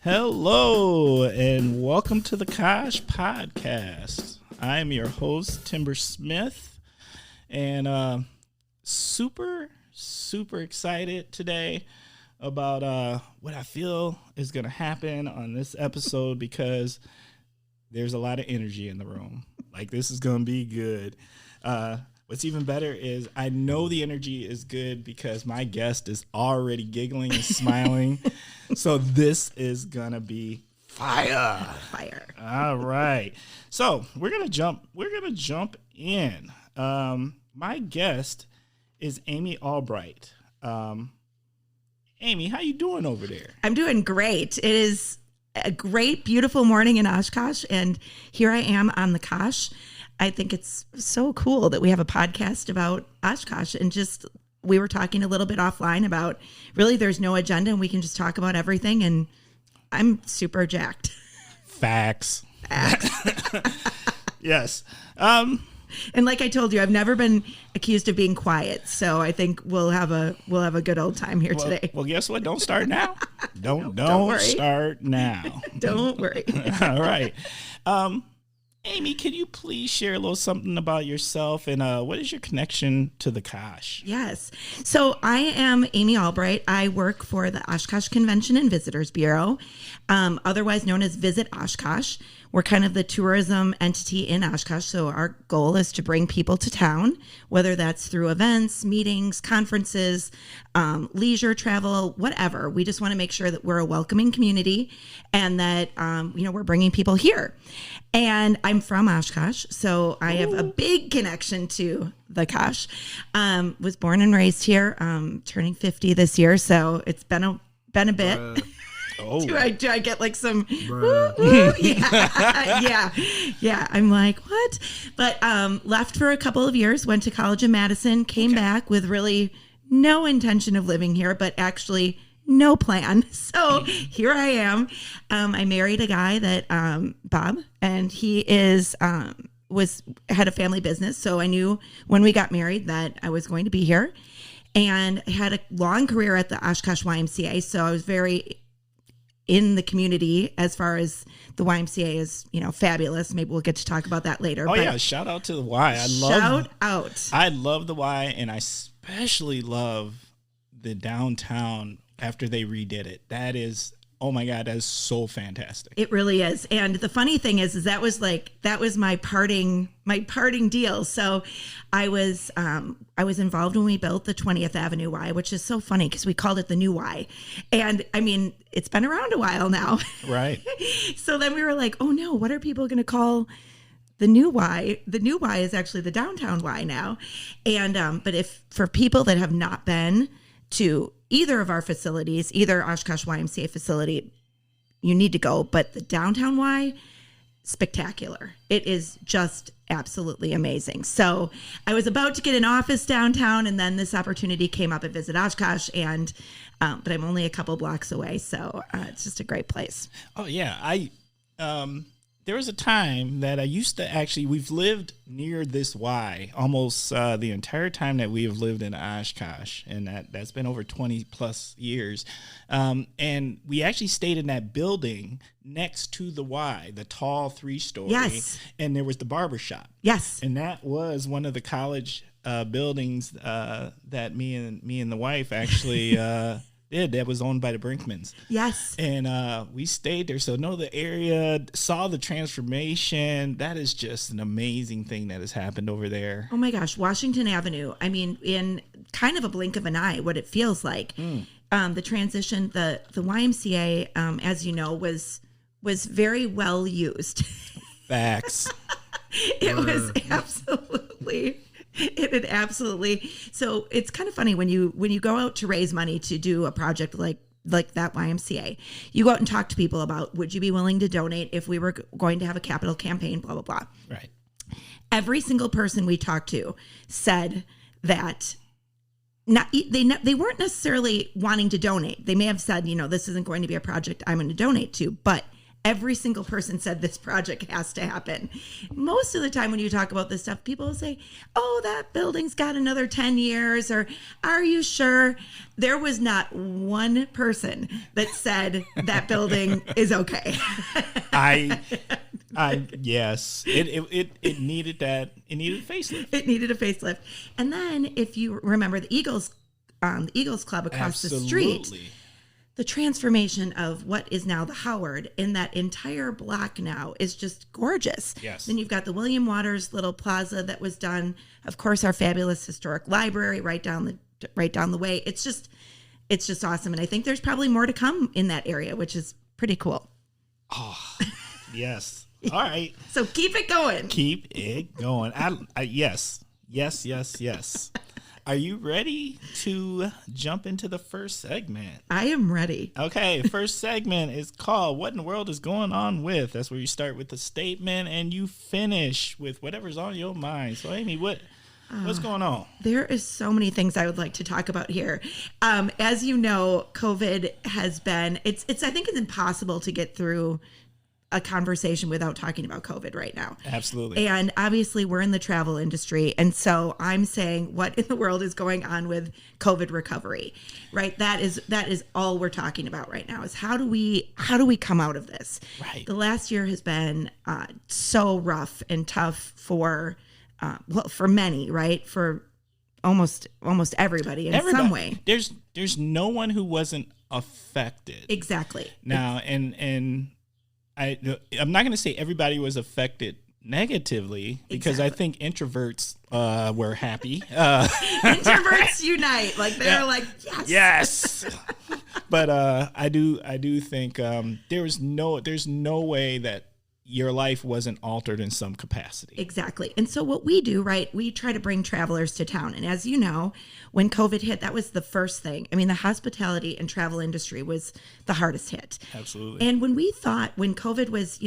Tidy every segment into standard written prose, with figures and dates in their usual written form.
Hello, and welcome to the Kosh podcast. I am your host, Timber Smith, and super excited today about what I feel is going to happen on this episode because there's a lot of energy in the room. Like, this is going to be good. What's even better is I know the energy is good because my guest is already giggling and smiling. So this is going to be fire. All right. So we're going to jump in. My guest is Amy Albright. Amy, how you doing over there? I'm doing great. It is a great, beautiful morning in Oshkosh, and here I am on the Kosh. I think it's so cool that we have a podcast about Oshkosh, and just we were talking a little bit offline about really there's no agenda and we can just talk about everything, and I'm super jacked. Facts. Yes. And like I told you, I've never been accused of being quiet, so I think we'll have a good old time here today. Well, guess what? Don't start now. Don't start now. Don't worry. All right. Amy, can you please share a little something about yourself and what is your connection to the Kosh? Yes. So I am Amy Albright. I work for the Oshkosh Convention and Visitors Bureau, otherwise known as Visit Oshkosh. We're kind of the tourism entity in Oshkosh, so our goal is to bring people to town, whether that's through events, meetings, conferences, leisure travel, whatever. We just want to make sure that we're a welcoming community and that, we're bringing people here. And I'm from Oshkosh, so I have a big connection to the Kosh. Was born and raised here, turning 50 this year, so it's been a bit. Oh. Do I get like some? Woo, yeah. I'm like, what? But left for a couple of years. Went to college in Madison. Came back with really no intention of living here, but actually no plan. So here I am. I married a guy that Bob, and he had a family business. So I knew when we got married that I was going to be here, and I had a long career at the Oshkosh YMCA. So I was very in the community as far as the YMCA is, fabulous. Maybe we'll get to talk about that later. Yeah. Shout out to the Y. I love the Y, and I especially love the downtown after they redid it. That is, oh my God, that is so fantastic. It really is. And the funny thing is that was my parting deal. So I was involved when we built the 20th Avenue Y, which is so funny because we called it the new Y. And I mean, it's been around a while now. Right. So then we were like, oh no, what are people going to call the new Y? The new Y is actually the downtown Y now. And, but if for people that have not been to either of our facilities, either Oshkosh YMCA facility, you need to go. But the downtown Y, spectacular. It is just absolutely amazing. So I was about to get an office downtown, and then this opportunity came up at Visit Oshkosh, and but I'm only a couple blocks away, so it's just a great place. Oh yeah, there was a time that I used to we've lived near this Y almost the entire time that we have lived in Oshkosh, and that's been over 20 plus years. And we actually stayed in that building next to the Y, the tall 3-story. Yes. And there was the barber shop. Yes. And that was one of the college buildings that me and the wife actually did. That was owned by the Brinkmans. Yes. And we stayed there. So know the area, saw the transformation. That is just an amazing thing that has happened over there. Oh my gosh, Washington Avenue. I mean, in kind of a blink of an eye, what it feels like. The transition, the YMCA, as you know, was very well used. Facts. It was absolutely. It had absolutely. So it's kind of funny when you go out to raise money to do a project like that YMCA, you go out and talk to people about, would you be willing to donate if we were going to have a capital campaign, blah, blah, blah. Right. Every single person we talked to said that they weren't necessarily wanting to donate. They may have said, this isn't going to be a project I'm going to donate to, but Every single person said this project has to happen. Most of the time when you talk about this stuff, people will say, oh, that building's got another 10 years, or are you sure? There was not one person that said that building is okay. Yes, it needed that. It needed a facelift. It needed a facelift. And then if you remember the Eagles Club across the street, the transformation of what is now the Howard in that entire block now is just gorgeous. Yes. Then you've got the William Waters little plaza that was done. Of course, our fabulous historic library right down the way. It's just awesome. And I think there's probably more to come in that area, which is pretty cool. Oh, yes. All right. So keep it going. Keep it going. Yes. Are you ready to jump into the first segment? I am ready. Okay, first segment is called What in the World is Going On With? That's where you start with the statement and you finish with whatever's on your mind. So, Amy, what's going on? There is so many things I would like to talk about here. As you know, COVID has been, I think it's impossible to get through a conversation without talking about COVID right now. Absolutely. And obviously we're in the travel industry. And so I'm saying, what in the world is going on with COVID recovery, right? That is all we're talking about right now is how do we come out of this? Right. The last year has been so rough and tough for many, right? For almost everybody in some way. There's no one who wasn't affected. Exactly. Now, and I'm not going to say everybody was affected negatively because I think introverts were happy. Introverts unite. Like they're like, yes. But I do think there's no way that your life wasn't altered in some capacity. Exactly. And so what we do, right, we try to bring travelers to town. And as you know, when COVID hit, that was the first thing. I mean, the hospitality and travel industry was the hardest hit. Absolutely. And when COVID was,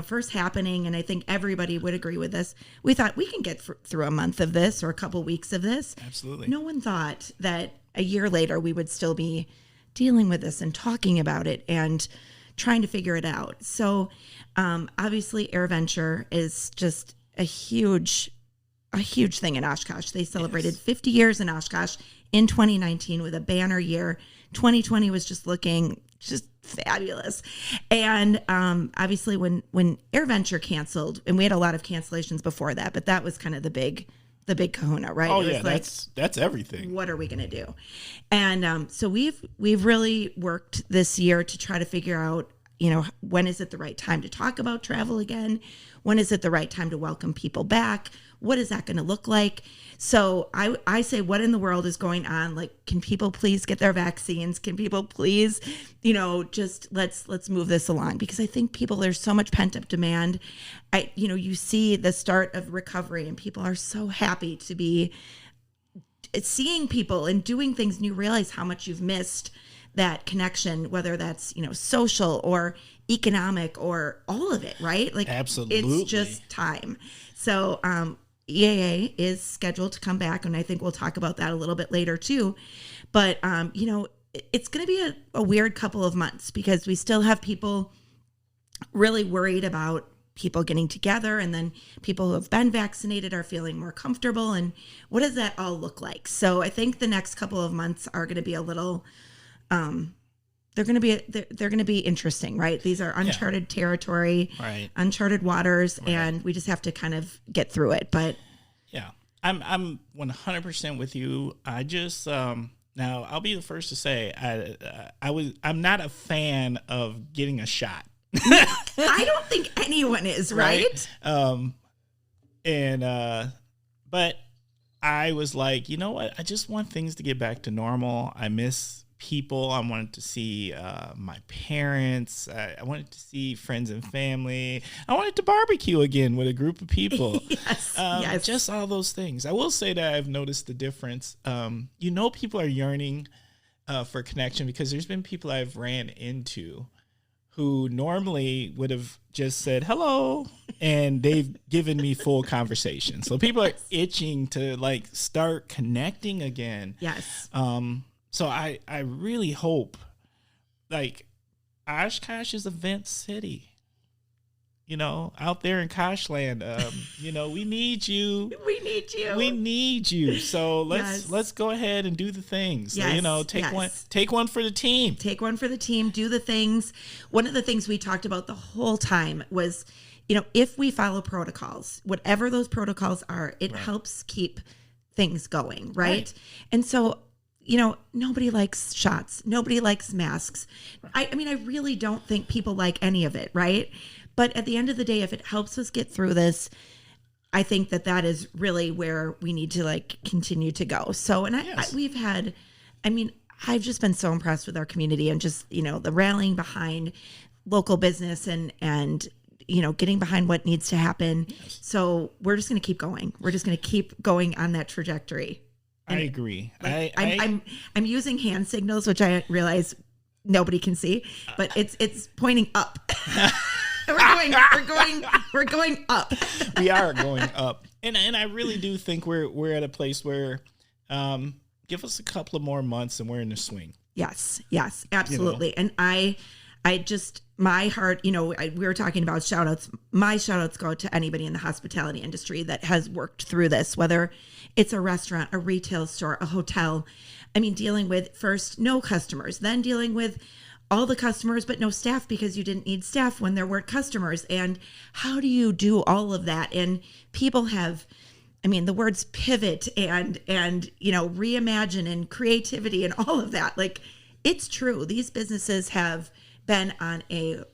first happening, and I think everybody would agree with this, we thought we can get through a month of this or a couple weeks of this. Absolutely. No one thought that a year later we would still be dealing with this and talking about it and trying to figure it out. So obviously AirVenture is just a huge thing in Oshkosh. They celebrated 50 years in Oshkosh in 2019 with a banner year. 2020 was just looking fabulous. And obviously when AirVenture canceled, and we had a lot of cancellations before that, but that was kind of the big kahuna, right? Oh, yeah, that's everything. What are we going to do? And so we've really worked this year to try to figure out, when is it the right time to talk about travel again? When is it the right time to welcome people back? What is that going to look like? So I say, what in the world is going on? Like, can people please get their vaccines? Can people please, just let's move this along? Because I think there's so much pent up demand. You see the start of recovery and people are so happy to be seeing people and doing things, and you realize how much you've missed that connection, whether that's, social or economic or all of it, right? Like, absolutely. It's just time. So, EAA is scheduled to come back, and I think we'll talk about that a little bit later too. But, it's going to be a weird couple of months because we still have people really worried about people getting together, and then people who have been vaccinated are feeling more comfortable. And what does that all look like? So I think the next couple of months are going to be a little, they're going to be interesting, right? These are uncharted territory, right? Uncharted waters, right. And we just have to kind of get through it. But yeah, I'm 100% with you. I just now I'll be the first to say I'm not a fan of getting a shot. I don't think anyone is, right? But I was like, you know what? I just want things to get back to normal. I miss people. I wanted to see my parents. I wanted to see friends and family. I wanted to barbecue again with a group of people. Yes. Just all those things. I will say that I've noticed the difference. People are yearning for connection because there's been people I've ran into who normally would have just said hello, and they've given me full conversation. So people are itching to start connecting again. Yes. So I really hope Oshkosh is event city. You know, out there in Koshland, you know, we need you. We need you. We need you. So let's go ahead and do the things. Yes, you know, take one for the team. Take one for the team. Do the things. One of the things we talked about the whole time was, you know, if we follow protocols, whatever those protocols are, it helps keep things going, right? And so, you know, nobody likes shots. Nobody likes masks. I mean, I really don't think people like any of it, right? But at the end of the day, if it helps us get through this, I think that is really where we need to like continue to go. So, and I've just been so impressed with our community and just, you know, the rallying behind local business and, you know, getting behind what needs to happen. So we're just going to keep going. We're just going to keep going on that trajectory. And I agree. Like, I'm using hand signals, which I realize nobody can see, but it's pointing up. We're going up. We are going up. And I really do think we're at a place where give us a couple of more months and we're in the swing. Yes, absolutely. You know? And I just, my heart, you know, we were talking about shout outs. My shout outs go to anybody in the hospitality industry that has worked through this, whether it's a restaurant, a retail store, a hotel. I mean, dealing with first no customers, then dealing with all the customers, but no staff because you didn't need staff when there weren't customers. And how do you do all of that? And people have, I mean, the words pivot and, you know, reimagine and creativity and all of that. Like, it's true. These businesses have been on a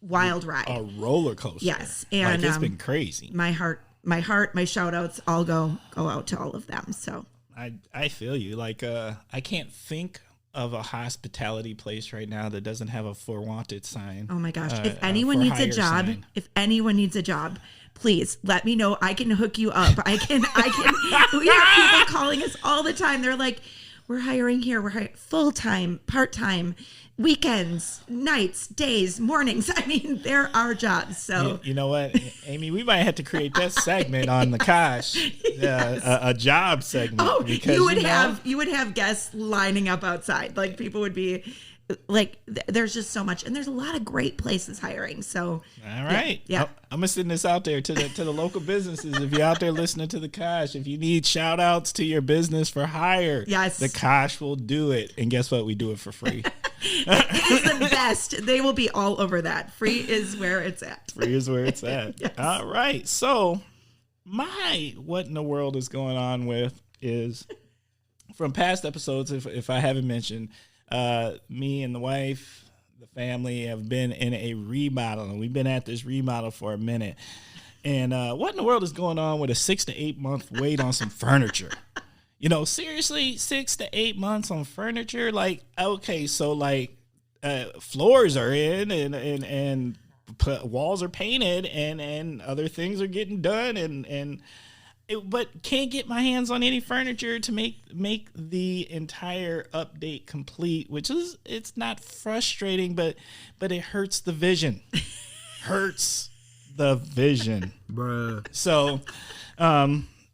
wild ride. A roller coaster. Yes. And like, it's been crazy. My shout outs all go out to all of them. So I feel you. Like, I can't think of a hospitality place right now that doesn't have a for wanted sign. Oh my gosh. If anyone needs a job, please let me know. I can hook you up. I can, we have people calling us all the time. They're like, we're hiring here. We're hiring full-time, part-time, weekends, nights, days, mornings. I mean, there are jobs. So you know what, Amy, we might have to create that segment on the Kosh, a job segment. Oh, because you would have guests lining up outside. Like, people would be like, there's just so much, and there's a lot of great places hiring. So all right, yeah. I'm gonna send this out there to the local businesses. If you're out there listening to the Kosh, if you need shout outs to your business for hire, yes, the Kosh will do it. And guess what? We do it for free. It is the best. They will be all over that. Free is where it's at. Free is where it's at. Yes. All right. So what in the world is going on with is from past episodes, if I haven't mentioned, me and the wife, the family have been in a remodel, and we've been at this remodel for a minute. And what in the world is going on with a 6 to 8 month wait on some furniture? You know, seriously, 6 to 8 months on furniture? Like, okay, so like floors are in and walls are painted and other things are getting done but can't get my hands on any furniture to make the entire update complete, which is, it's not frustrating, but it hurts the vision. Hurts the vision. Bruh. So,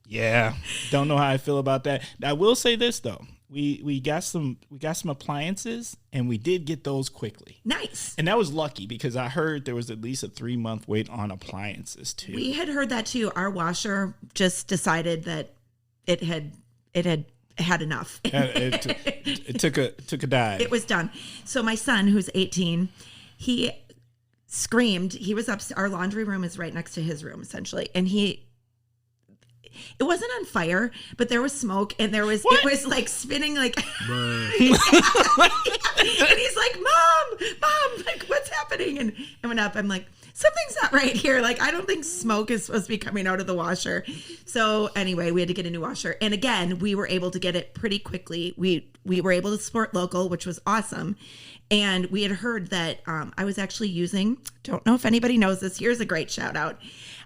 yeah, don't know how I feel about that. I will say this though. We got some appliances, and we did get those quickly. Nice. And that was lucky because I heard there was at least a 3-month wait on appliances too. We had heard that too. Our washer just decided that it had enough. It took a dive. It was done. So my son, who's 18, he screamed. He was up. Our laundry room is right next to his room, essentially, and it wasn't on fire, but there was smoke, and it was like spinning, like, and he's like, Mom, like, what's happening? And I went up, I'm like, something's not right here. Like, I don't think smoke is supposed to be coming out of the washer. So anyway, we had to get a new washer. And again, we were able to get it pretty quickly. We were able to support local, which was awesome. And we had heard that I was actually using, don't know if anybody knows this, here's a great shout out,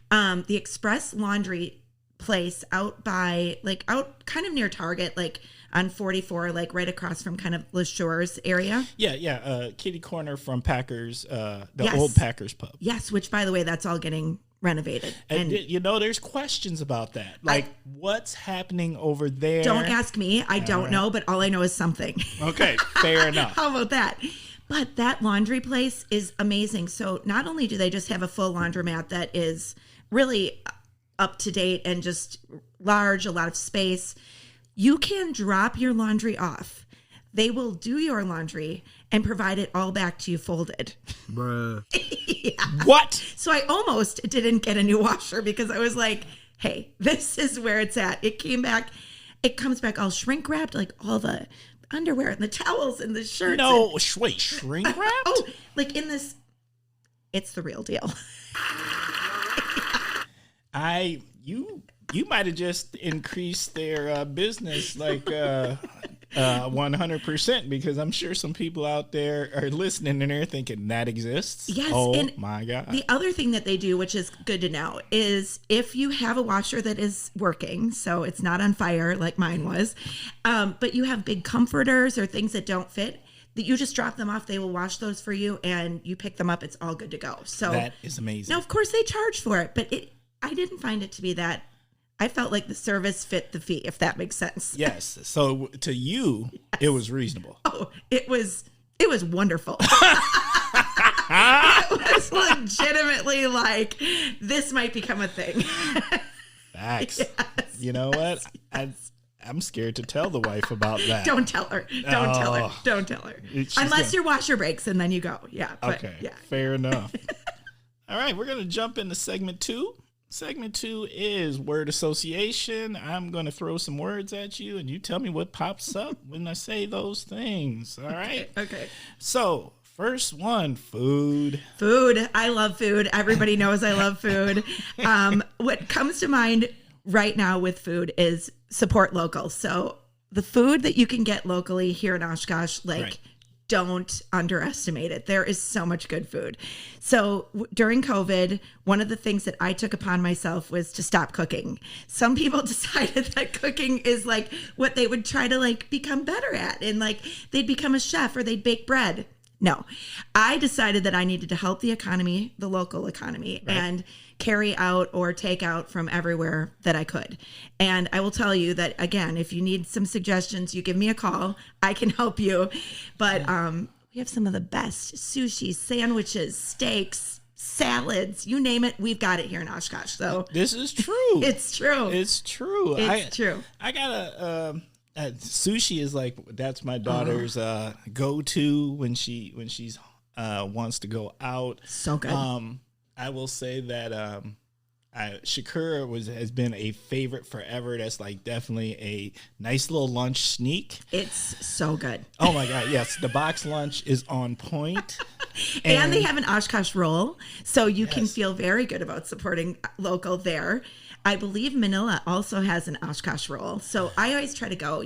the Express Laundry place out kind of near Target, like on 44, like right across from kind of Le Shores area. Yeah. Kitty corner from Packers, yes. Old Packers pub. Yes, which by the way, that's all getting renovated. And you know, there's questions about that. Like, what's happening over there? Don't ask me. I don't know, but all I know is something. Okay, fair enough. How about that? But that laundry place is amazing. So not only do they just have a full laundromat that is really up to date and just large, a lot of space, you can drop your laundry off. They will do your laundry and provide it all back to you folded. Bruh. Yeah. What? So I almost didn't get a new washer because I was like, hey, this is where it's at. It comes back all shrink wrapped, like all the underwear and the towels and the shirts. No, wait, shrink wrapped? Oh, like in this, it's the real deal. You might have just increased their business like 100%, because I'm sure some people out there are listening and they're thinking that exists. Yes. Oh and my God. The other thing that they do, which is good to know, is if you have a washer that is working, so it's not on fire like mine was, but you have big comforters or things that don't fit, that you just drop them off. They will wash those for you and you pick them up. It's all good to go. So that is amazing. now, of course, they charge for it, but I didn't find it to be that. I felt like the service fit the fee, if that makes sense. Yes. So to you, It was reasonable. Oh, it was wonderful. It was legitimately like, this might become a thing. Facts. Yes, you know what? I'm scared to tell the wife about that. Don't tell her. Don't tell her. Unless your washer breaks and then you go. Yeah. But, okay. Yeah. Fair enough. All right. We're going to jump into segment 2. Segment 2 is word association. I'm going to throw some words at you and you tell me what pops up when I say those things. All right. Okay. So, first one, food. Food. I love food. Everybody knows I love food. What comes to mind right now with food is support local. So the food that you can get locally here in Oshkosh, right. Don't underestimate it. There is so much good food. So during COVID, one of the things that I took upon myself was to stop cooking. Some people decided that cooking is like what they would try to like become better at, and like they'd become a chef or they'd bake bread. No, I decided that I needed to help the economy, the local economy, right. And carry out or take out from everywhere that I could. And I will tell you that, again, if you need some suggestions, you give me a call. I can help you. But we have some of the best sushi, sandwiches, steaks, salads, you name it. We've got it here in Oshkosh. So this is true. It's true. It's true. It's true. I got a... sushi is like, that's my daughter's go-to when she's wants to go out. So good. I will say that Shakura has been a favorite forever. That's like definitely a nice little lunch sneak. It's so good. Oh my God, yes. The box lunch is on point. And they have an Oshkosh roll, so you can feel very good about supporting local there. I believe Manila also has an Oshkosh roll. So I always try to go,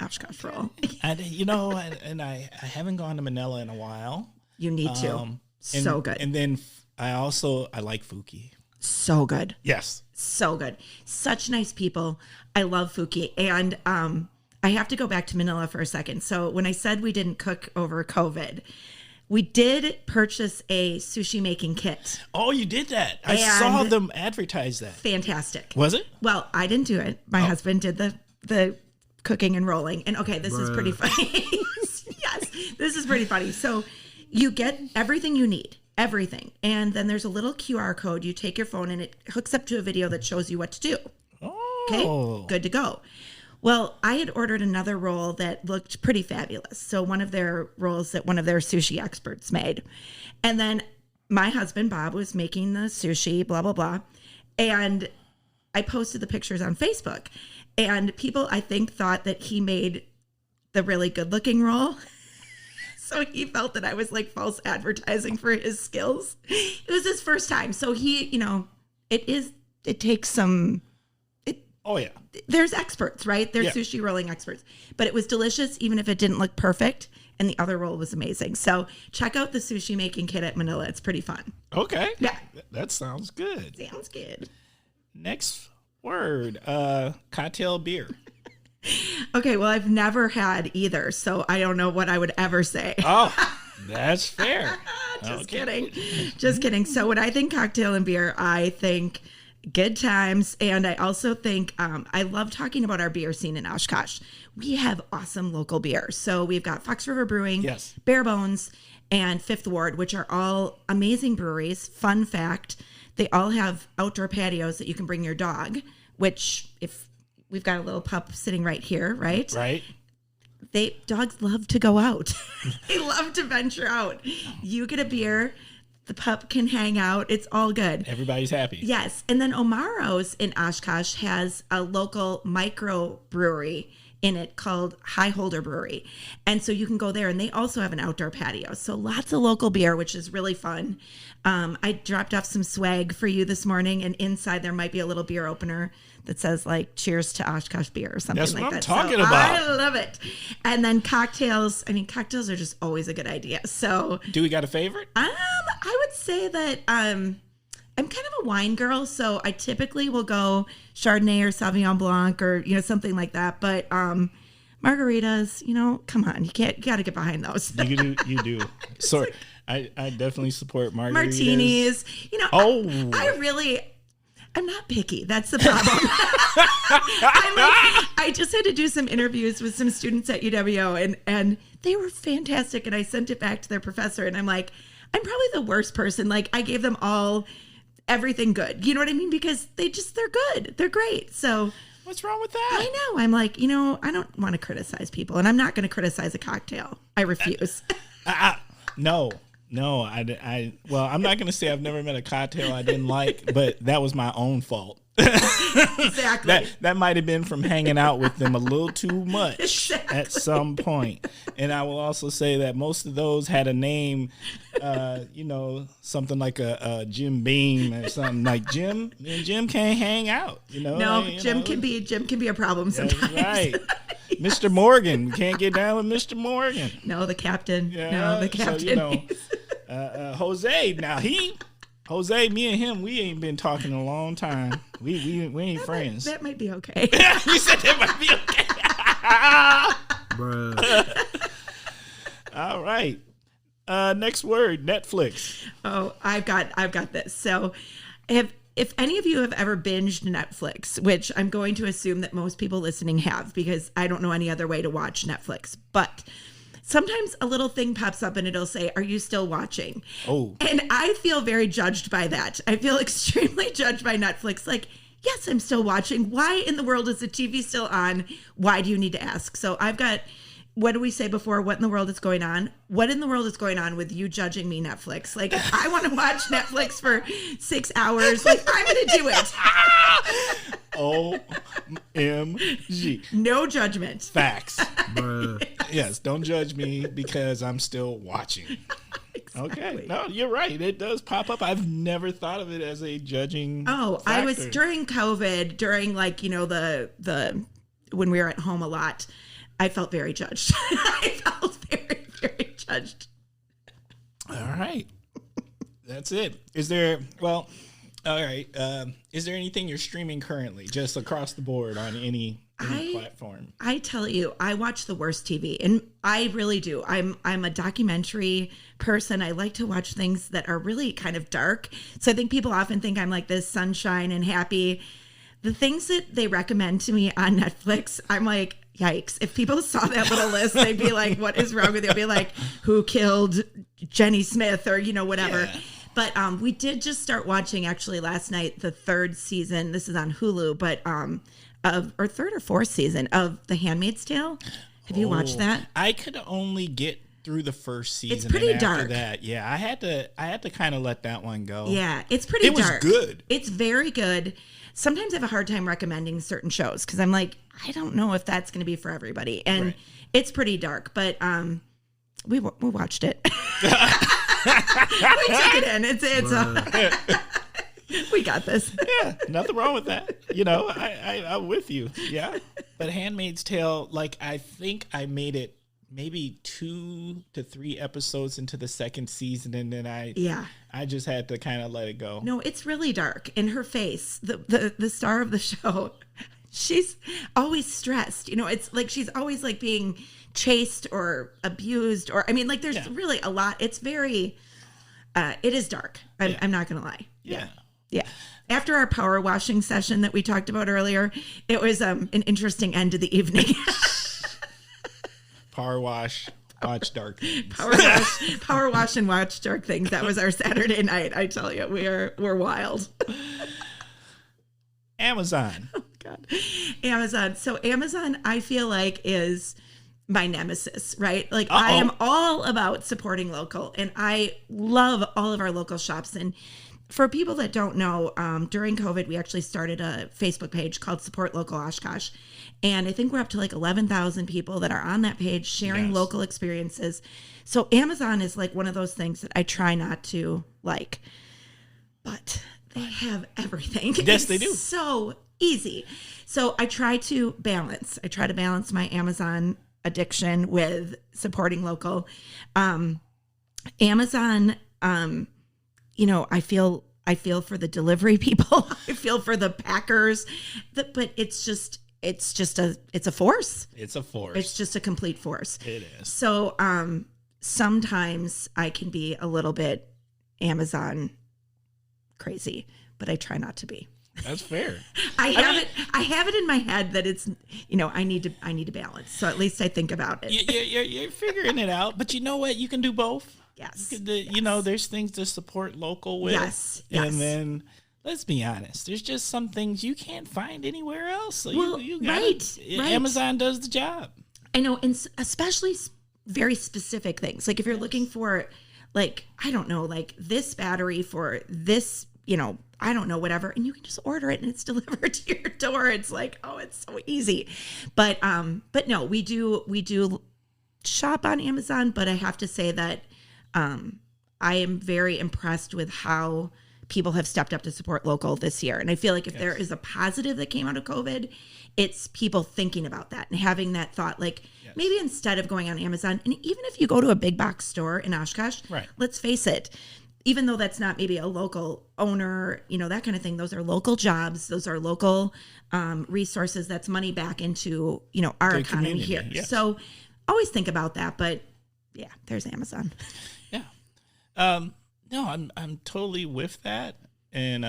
Oshkosh roll. And I haven't gone to Manila in a while. You need to. So good. And then I like Fuki. So good. Yes. So good. Such nice people. I love Fuki. And I have to go back to Manila for a second. So when I said we didn't cook over COVID, we did purchase a sushi making kit. Oh, you did that. I saw them advertise that. Fantastic. Was it? Well, I didn't do it. My husband did the cooking and rolling. And okay, this is pretty funny. Yes, this is pretty funny. So you get everything you need. Everything. And then there's a little QR code. You take your phone and it hooks up to a video that shows you what to do. Oh. Okay, good to go. Well, I had ordered another roll that looked pretty fabulous. So one of their rolls that one of their sushi experts made. And then my husband, Bob, was making the sushi, blah, blah, blah. And I posted the pictures on Facebook. And people, I think, thought that he made the really good looking roll. So he felt that I was like false advertising for his skills. It was his first time. So he, it takes some... Oh, yeah. There's experts, right? There's sushi rolling experts. But it was delicious, even if it didn't look perfect. And the other roll was amazing. So check out the sushi making kit at Manila. It's pretty fun. Okay. Yeah. That sounds good. Sounds good. Next word, cocktail beer. Okay, well, I've never had either. So I don't know what I would ever say. Oh, that's fair. Just kidding. So when I think cocktail and beer, I think Good times. And I also think I love talking about our beer scene in Oshkosh. We have awesome local beer. So we've got Fox River Brewing, Yes. Bare Bones, and Fifth Ward, which are all amazing breweries. Fun fact, they all have outdoor patios that you can bring your dog, which if we've got a little pup sitting right here, right? Right. Dogs love to go out. They love to venture out. You get a beer, the pup can hang out. It's all good. Everybody's happy. Yes. And then Omaro's in Oshkosh has a local micro brewery in it called Highholder Brewery. And so you can go there, and they also have an outdoor patio. So lots of local beer, which is really fun. I dropped off some swag for you this morning, and inside there might be a little beer opener that says like cheers to Oshkosh beer or something. That's like what I'm that. talking So about. I love it. And then cocktails. I mean, cocktails are just always a good idea. So Do we got a favorite? I would say that I'm kind of a wine girl, so I typically will go Chardonnay or Sauvignon Blanc or something like that. But margaritas, come on, you got to get behind those. You do. So I definitely support margaritas. Martinis, I'm not picky. That's the problem. I just had to do some interviews with some students at UWO, and they were fantastic. And I sent it back to their professor, and I'm like, I'm probably the worst person. Like, I gave them all everything good. You know what I mean? Because they're good. They're great. So what's wrong with that? I know. I'm like, I don't want to criticize people, and I'm not going to criticize a cocktail. I refuse. No, well, I'm not going to say I've never met a cocktail I didn't like, but that was my own fault. Exactly. That might have been from hanging out with them a little too much at some point. And I will also say that most of those had a name, something like a Jim Beam or something like Jim. Me and Jim can't hang out. No, Jim can be a problem sometimes. That's right. Mr. Morgan, we can't get down with Mr. Morgan. No, the captain. Yeah, No, the captain. So, Jose. Now Jose, me and him, we ain't been talking in a long time. We ain't friends. That might be okay. You said that might be okay. Bruh. All right. Next word, Netflix. Oh, I've got this. So, if any of you have ever binged Netflix, which I'm going to assume that most people listening have, because I don't know any other way to watch Netflix, but sometimes a little thing pops up and it'll say, "Are you still watching?" Oh. And I feel very judged by that. I feel extremely judged by Netflix. Like, yes, I'm still watching. Why in the world is the TV still on? Why do you need to ask? So I've got, what do we say before? What in the world is going on? What in the world is going on with you judging me, Netflix? Like, if I want to watch Netflix for 6 hours, like, I'm going to do it. OMG. No judgment. Facts. Bruh. Yes, don't judge me because I'm still watching. Exactly. Okay. No, you're right. It does pop up. I've never thought of it as a judging Oh, factor. I was during COVID, during like, the when we were at home a lot, I felt very judged. I felt very, very judged. All right. That's it. Is there, well, all right. Is there anything you're streaming currently, just across the board on any platform? I tell you, I watch the worst TV, and I really do. I'm a documentary person. I like to watch things that are really kind of dark. So I think people often think I'm like this sunshine and happy. The things that they recommend to me on Netflix, I'm like, yikes. If people saw that little list, they'd be like, what is wrong with you? They'd be like, who killed Jenny Smith or, whatever. Yeah. But we did just start watching actually last night, the 3rd season. This is on Hulu, but or 3rd or 4th season of The Handmaid's Tale. Have you watched that? I could only get through the first season. It's pretty and after dark. That, yeah, I had to kind of let that one go. Yeah, it's pretty dark. It was good. It's very good. Sometimes I have a hard time recommending certain shows because I'm like, I don't know if that's going to be for everybody. And right. It's pretty dark, but we watched it. We took it in. It's we got this. Yeah, nothing wrong with that. I'm with you. Yeah. But Handmaid's Tale, like, I think I made it maybe 2 to 3 episodes into the 2nd season, and then I just had to kind of let it go. No, it's really dark. And her face, the star of the show, she's always stressed. It's like she's always like being chased or abused, or I mean, like there's really a lot. It's very, it is dark. I'm not gonna lie. Yeah. Yeah. after our power washing session that we talked about earlier, it was an interesting end to the evening. Power wash, watch dark things. Power wash and watch dark things. That was our Saturday night. I tell you, we're wild. Amazon. Oh God, Amazon. So Amazon, I feel like, is my nemesis, right? Like I am all about supporting local, and I love all of our local shops. And for people that don't know, during COVID, we actually started a Facebook page called Support Local Oshkosh. And I think we're up to like 11,000 people that are on that page sharing local experiences. So Amazon is like one of those things that I try not to like, but they have everything. Yes, they do. So easy. So I try to balance. My Amazon addiction with supporting local. Amazon, I feel for the delivery people. I feel for the packers, but it's a force. It's a force. It's just a complete force. It is. So, sometimes I can be a little bit Amazon crazy, but I try not to be. That's fair. I have it in my head that it's, I need to balance. So at least I think about it. You're figuring it out, but you know what? You can do both. Yes. There's things to support local with. Yes. And then let's be honest, there's just some things you can't find anywhere else. So you got right. Amazon does the job. I know, and especially very specific things. Like if you're looking for, like, I don't know, like this battery for this, I don't know, whatever, and you can just order it and it's delivered to your door. It's like, oh, it's so easy. But no, we do shop on Amazon, but I have to say that I am very impressed with how people have stepped up to support local this year. And I feel like if there is a positive that came out of COVID, it's people thinking about that and having that thought, like maybe instead of going on Amazon, and even if you go to a big box store in Oshkosh, let's face it, even though that's not maybe a local owner, that kind of thing, those are local jobs. Those are local resources. That's money back into, our economy here. Yes. So always think about that. But yeah, there's Amazon. Yeah. No, I'm totally with that. And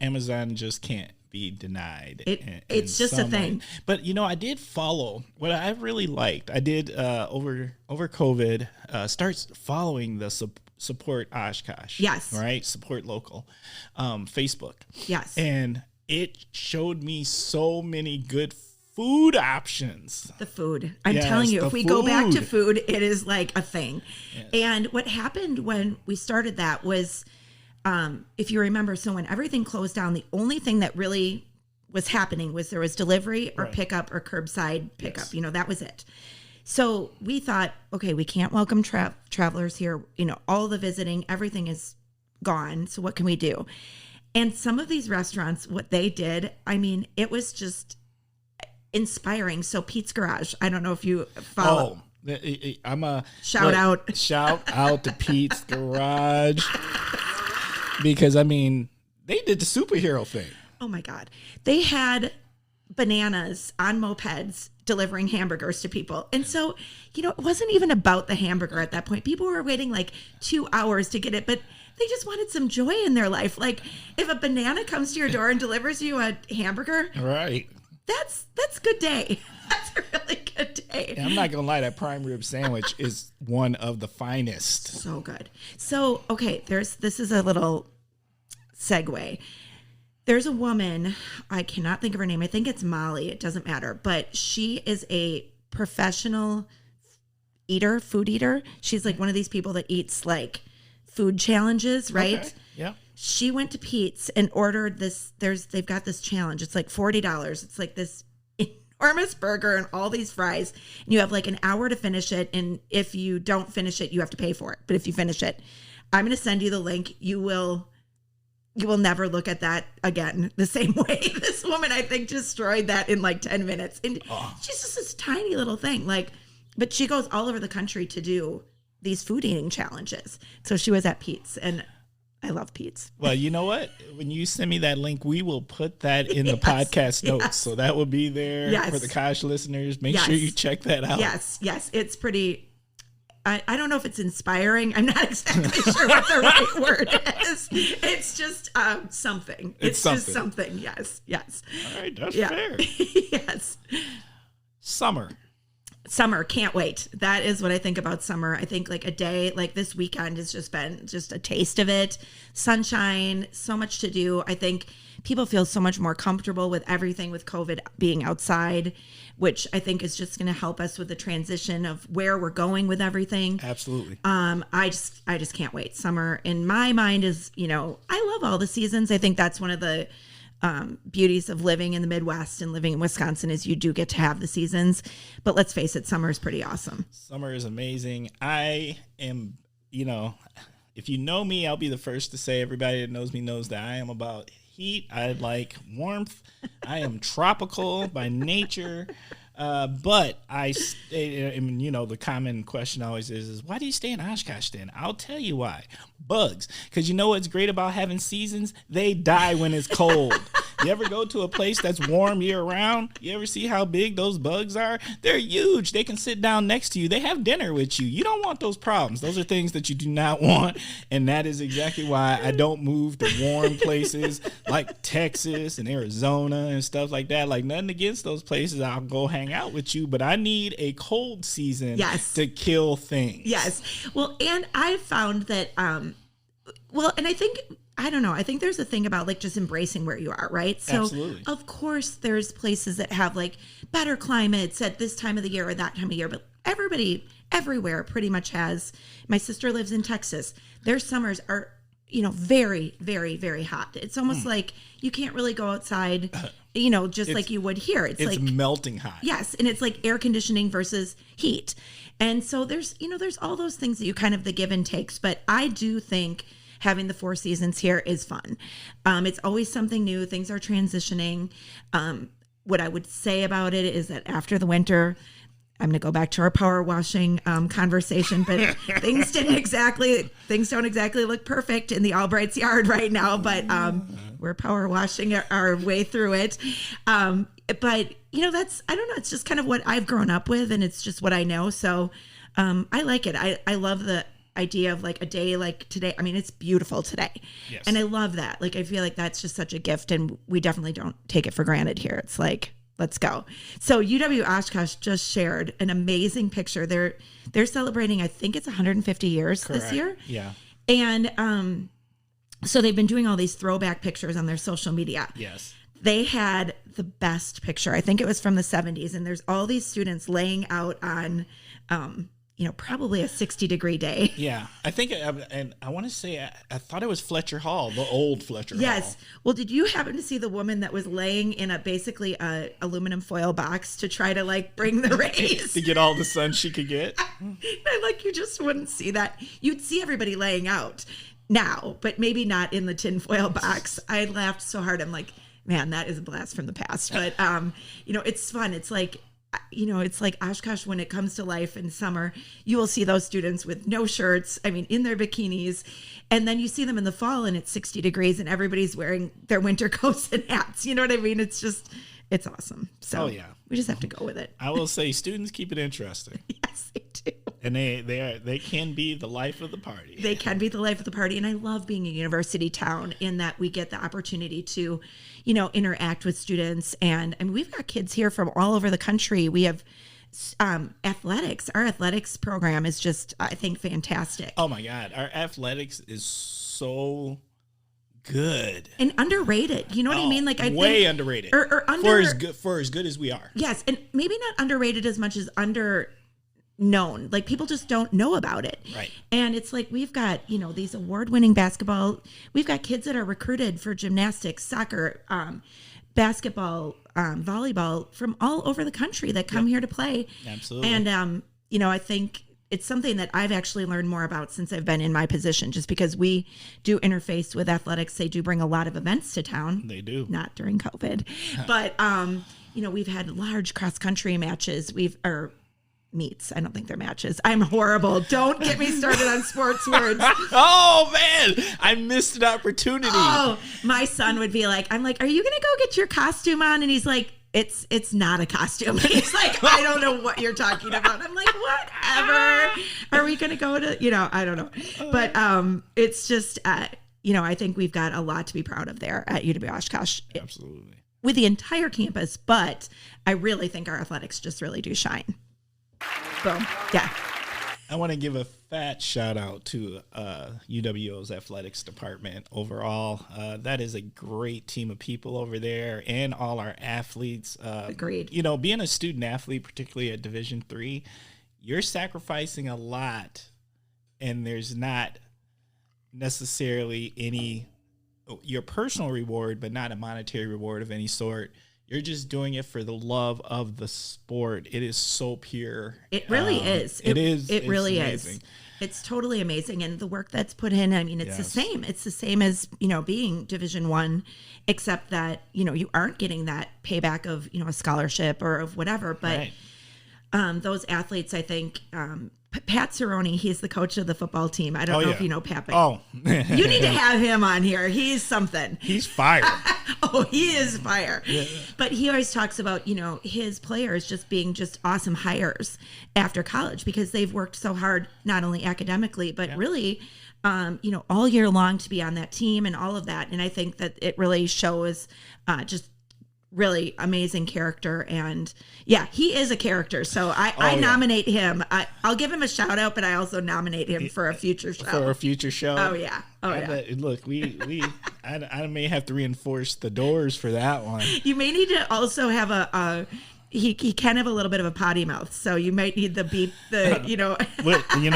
Amazon just can't be denied. It's just a thing. But, I did follow what I really liked. I did over COVID starts following the Support Oshkosh. Yes. Right? Support Local. Facebook. Yes. And it showed me so many good food options. The food. I'm telling you, if we go back to food, it is like a thing. Yes. And what happened when we started that was, if you remember, so when everything closed down, the only thing that really was happening was there was delivery or pickup or curbside pickup. Yes. That was it. So we thought, okay, we can't welcome travelers here. All the visiting, everything is gone. So what can we do? And some of these restaurants, what they did, I mean, it was just inspiring. So Pete's Garage, I don't know if you follow. I'm a shout out to Pete's Garage, because I mean they did the superhero thing. Oh my God, they had bananas on mopeds delivering hamburgers to people, and so it wasn't even about the hamburger at that point. People were waiting like 2 hours to get it, but they just wanted some joy in their life. Like if a banana comes to your door and delivers you a hamburger, right? That's a good day. That's a really good day. And I'm not gonna lie, that prime rib sandwich is one of the finest. So good. So okay, this is a little segue. There's a woman, I cannot think of her name. I think it's Molly. It doesn't matter, but she is a professional food eater. She's like one of these people that eats like food challenges, right? Okay. Yeah. She went to Pete's and ordered this. They've got this challenge. It's like $40. It's like this enormous burger and all these fries. And you have like an hour to finish it. And if you don't finish it, you have to pay for it. But if you finish it, I'm going to send you the link. You will never look at that again the same way. This woman, I think, destroyed that in like 10 minutes. And she's just this tiny little thing. But she goes all over the country to do these food eating challenges. So she was at Pete's, and I love Pete's. Well, you know what? When you send me that link, we will put that in the podcast notes. So that will be there for the Kosh listeners. Make sure you check that out. Yes. It's pretty I don't know if it's inspiring. I'm not exactly sure what the right word is. It's just something. It's just something. Yes. All right, that's fair. Yes. Summer, can't wait. That is what I think about summer. I think like a day like this weekend has just been just a taste of it. Sunshine, so much to do. I think people feel so much more comfortable with everything with COVID being outside, which I think is just going to help us with the transition of where we're going with everything. Absolutely. I just can't wait. Summer in my mind is, I love all the seasons. I think that's one of the beauties of living in the Midwest and living in Wisconsin is you do get to have the seasons, but let's face it, summer is pretty awesome. Summer is amazing. I am, if you know me, I'll be the first to say, everybody that knows me knows that I am about heat. I like warmth. I am tropical by nature. But the common question always is why do you stay in Oshkosh then? I'll tell you why. Bugs. Because you know what's great about having seasons? They die when it's cold. You ever go to a place that's warm year round? You ever see how big those bugs are? They're huge. They can sit down next to you. They have dinner with you. You don't want those problems. Those are things that you do not want. And that is exactly why I don't move to warm places like Texas and Arizona and stuff like that. Like nothing against those places. I'll go hang out with you, but I need a cold season to kill things. Yes. Well, and I found that, and I think, I don't know, I think there's a thing about like just embracing where you are, right? So Absolutely. Of course there's places that have like better climates at this time of the year or that time of year, but everybody everywhere pretty much has. My sister lives in Texas. Their summers are, very, very, very hot. It's almost like you can't really go outside, just like you would here. It's like melting hot. Yes. And it's like air conditioning versus heat. And so there's all those things that you kind of the give and takes. But I do think having the 4 seasons here is fun. It's always something new. Things are transitioning. What I would say about it is that after the winter, I'm going to go back to our power washing conversation, but things don't exactly look perfect in the Albright's yard right now, but we're power washing our way through it. But I don't know. It's just kind of what I've grown up with, and it's just what I know. So I like it. I love the idea of like a day like today. I mean, it's beautiful today. Yes. And I love that. Like, I feel like that's just such a gift, and we definitely don't take it for granted here. It's like, let's go. So UW Oshkosh just shared an amazing picture. They're celebrating, I think it's 150 years this year. Yeah. And so they've been doing all these throwback pictures on their social media. Yes. They had the best picture. I think it was from the 70s. And there's all these students laying out on, probably a 60-degree day. Yeah. I think, and I want to say, I thought it was Fletcher Hall, the old Fletcher Hall. Yes. Well, did you happen to see the woman that was laying in basically a aluminum foil box to try to like bring the rays? To get all the sun she could get? You just wouldn't see that. You'd see everybody laying out now, but maybe not in the tinfoil box. I laughed so hard. I'm like, man, that is a blast from the past. But, it's fun. It's like, it's like Oshkosh when it comes to life in summer. You will see those students with no shirts, in their bikinis. And then you see them in the fall and it's 60 degrees and everybody's wearing their winter coats and hats. You know what I mean? It's just, it's awesome. So we just have to go with it. I will say students keep it interesting. Yes, they do. And they can be the life of the party. They can be the life of the party. And I love being a university town in that we get the opportunity to, interact with students. And we've got kids here from all over the country. We have athletics. Our athletics program is just, I think, fantastic. Oh my God. Our athletics is so good and underrated. You know what I mean? Like, I way think, underrated or for as good as we are. Yes. And maybe not underrated as much as known. Like, people just don't know about it. Right. And it's like, we've got, these award-winning basketball. We've got kids that are recruited for gymnastics, soccer, basketball, volleyball from all over the country that come here to play. Absolutely. And, I think it's something that I've actually learned more about since I've been in my position, just because we do interface with athletics. They do bring a lot of events to town. They do. Not during COVID. But, we've had large cross-country matches. Meets. I don't think they're matches. I'm horrible. Don't get me started on sports words. Oh man, I missed an opportunity. Oh, my son would be like, I'm like, are you going to go get your costume on? And he's like, it's not a costume. He's like, I don't know what you're talking about. I'm like, whatever. Are we going to go to, I don't know. But it's just, I think we've got a lot to be proud of there at UW Oshkosh. Absolutely. With the entire campus, but I really think our athletics just really do shine. Boom. Yeah. I want to give a fat shout out to UWO's athletics department overall. That is a great team of people over there, and all our athletes. Agreed. Being a student athlete, particularly at Division III, you're sacrificing a lot, and there's not necessarily your personal reward, but not a monetary reward of any sort. You're just doing it for the love of the sport. It is so pure. It really is. It is. It really amazing. is. It's totally amazing. And the work that's put in, I mean, it's the same. It's the same as, being Division I, except that, you aren't getting that payback of, a scholarship or of whatever. But those athletes, I think, Pat Cerrone, he's the coach of the football team. I don't know if you know Pat. But you need to have him on here. He's something. He's fire. He is fire. Yeah. But he always talks about, his players just being just awesome hires after college because they've worked so hard, not only academically, but really, all year long to be on that team and all of that. And I think that it really shows just really amazing character. And he is a character. So I nominate him. I'll give him a shout out, but I also nominate him for a future show. For a future show. Oh yeah. Look, I may have to reinforce the doors for that one. You may need to also have he can have a little bit of a potty mouth, so you might need the beep. You know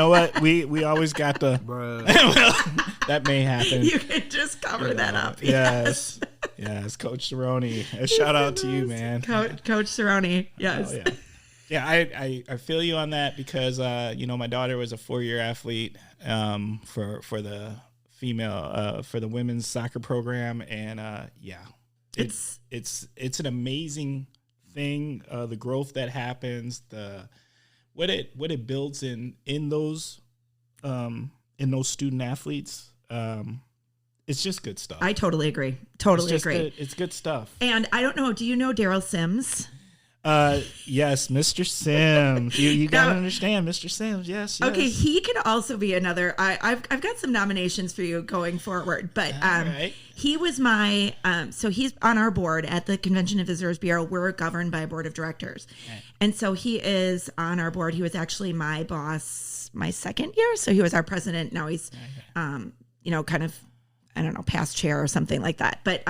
what? We always got the. That may happen. You can just cover that up. Yes, Coach Cerrone. A shout out to you, man. Coach Cerrone. Yes. Oh, yeah. I feel you on that because my daughter was a 4-year athlete for the female for the women's soccer program, and it's an amazing thing, the growth that happens, what it builds in those student athletes. It's just good stuff. I totally agree. Agree. It's good stuff. And I don't know, do you know Daryl Sims? Yes, Mr. Sims. You gotta understand, Mr. Sims. Yes. Okay, he could also be another. I've got some nominations for you going forward, but right. He was my. So he's on our board at the Convention and Visitors Bureau. We're governed by a board of directors, and so he is on our board. He was actually my boss my second year, so he was our president. Now he's, kind of, I don't know, past chair or something like that. But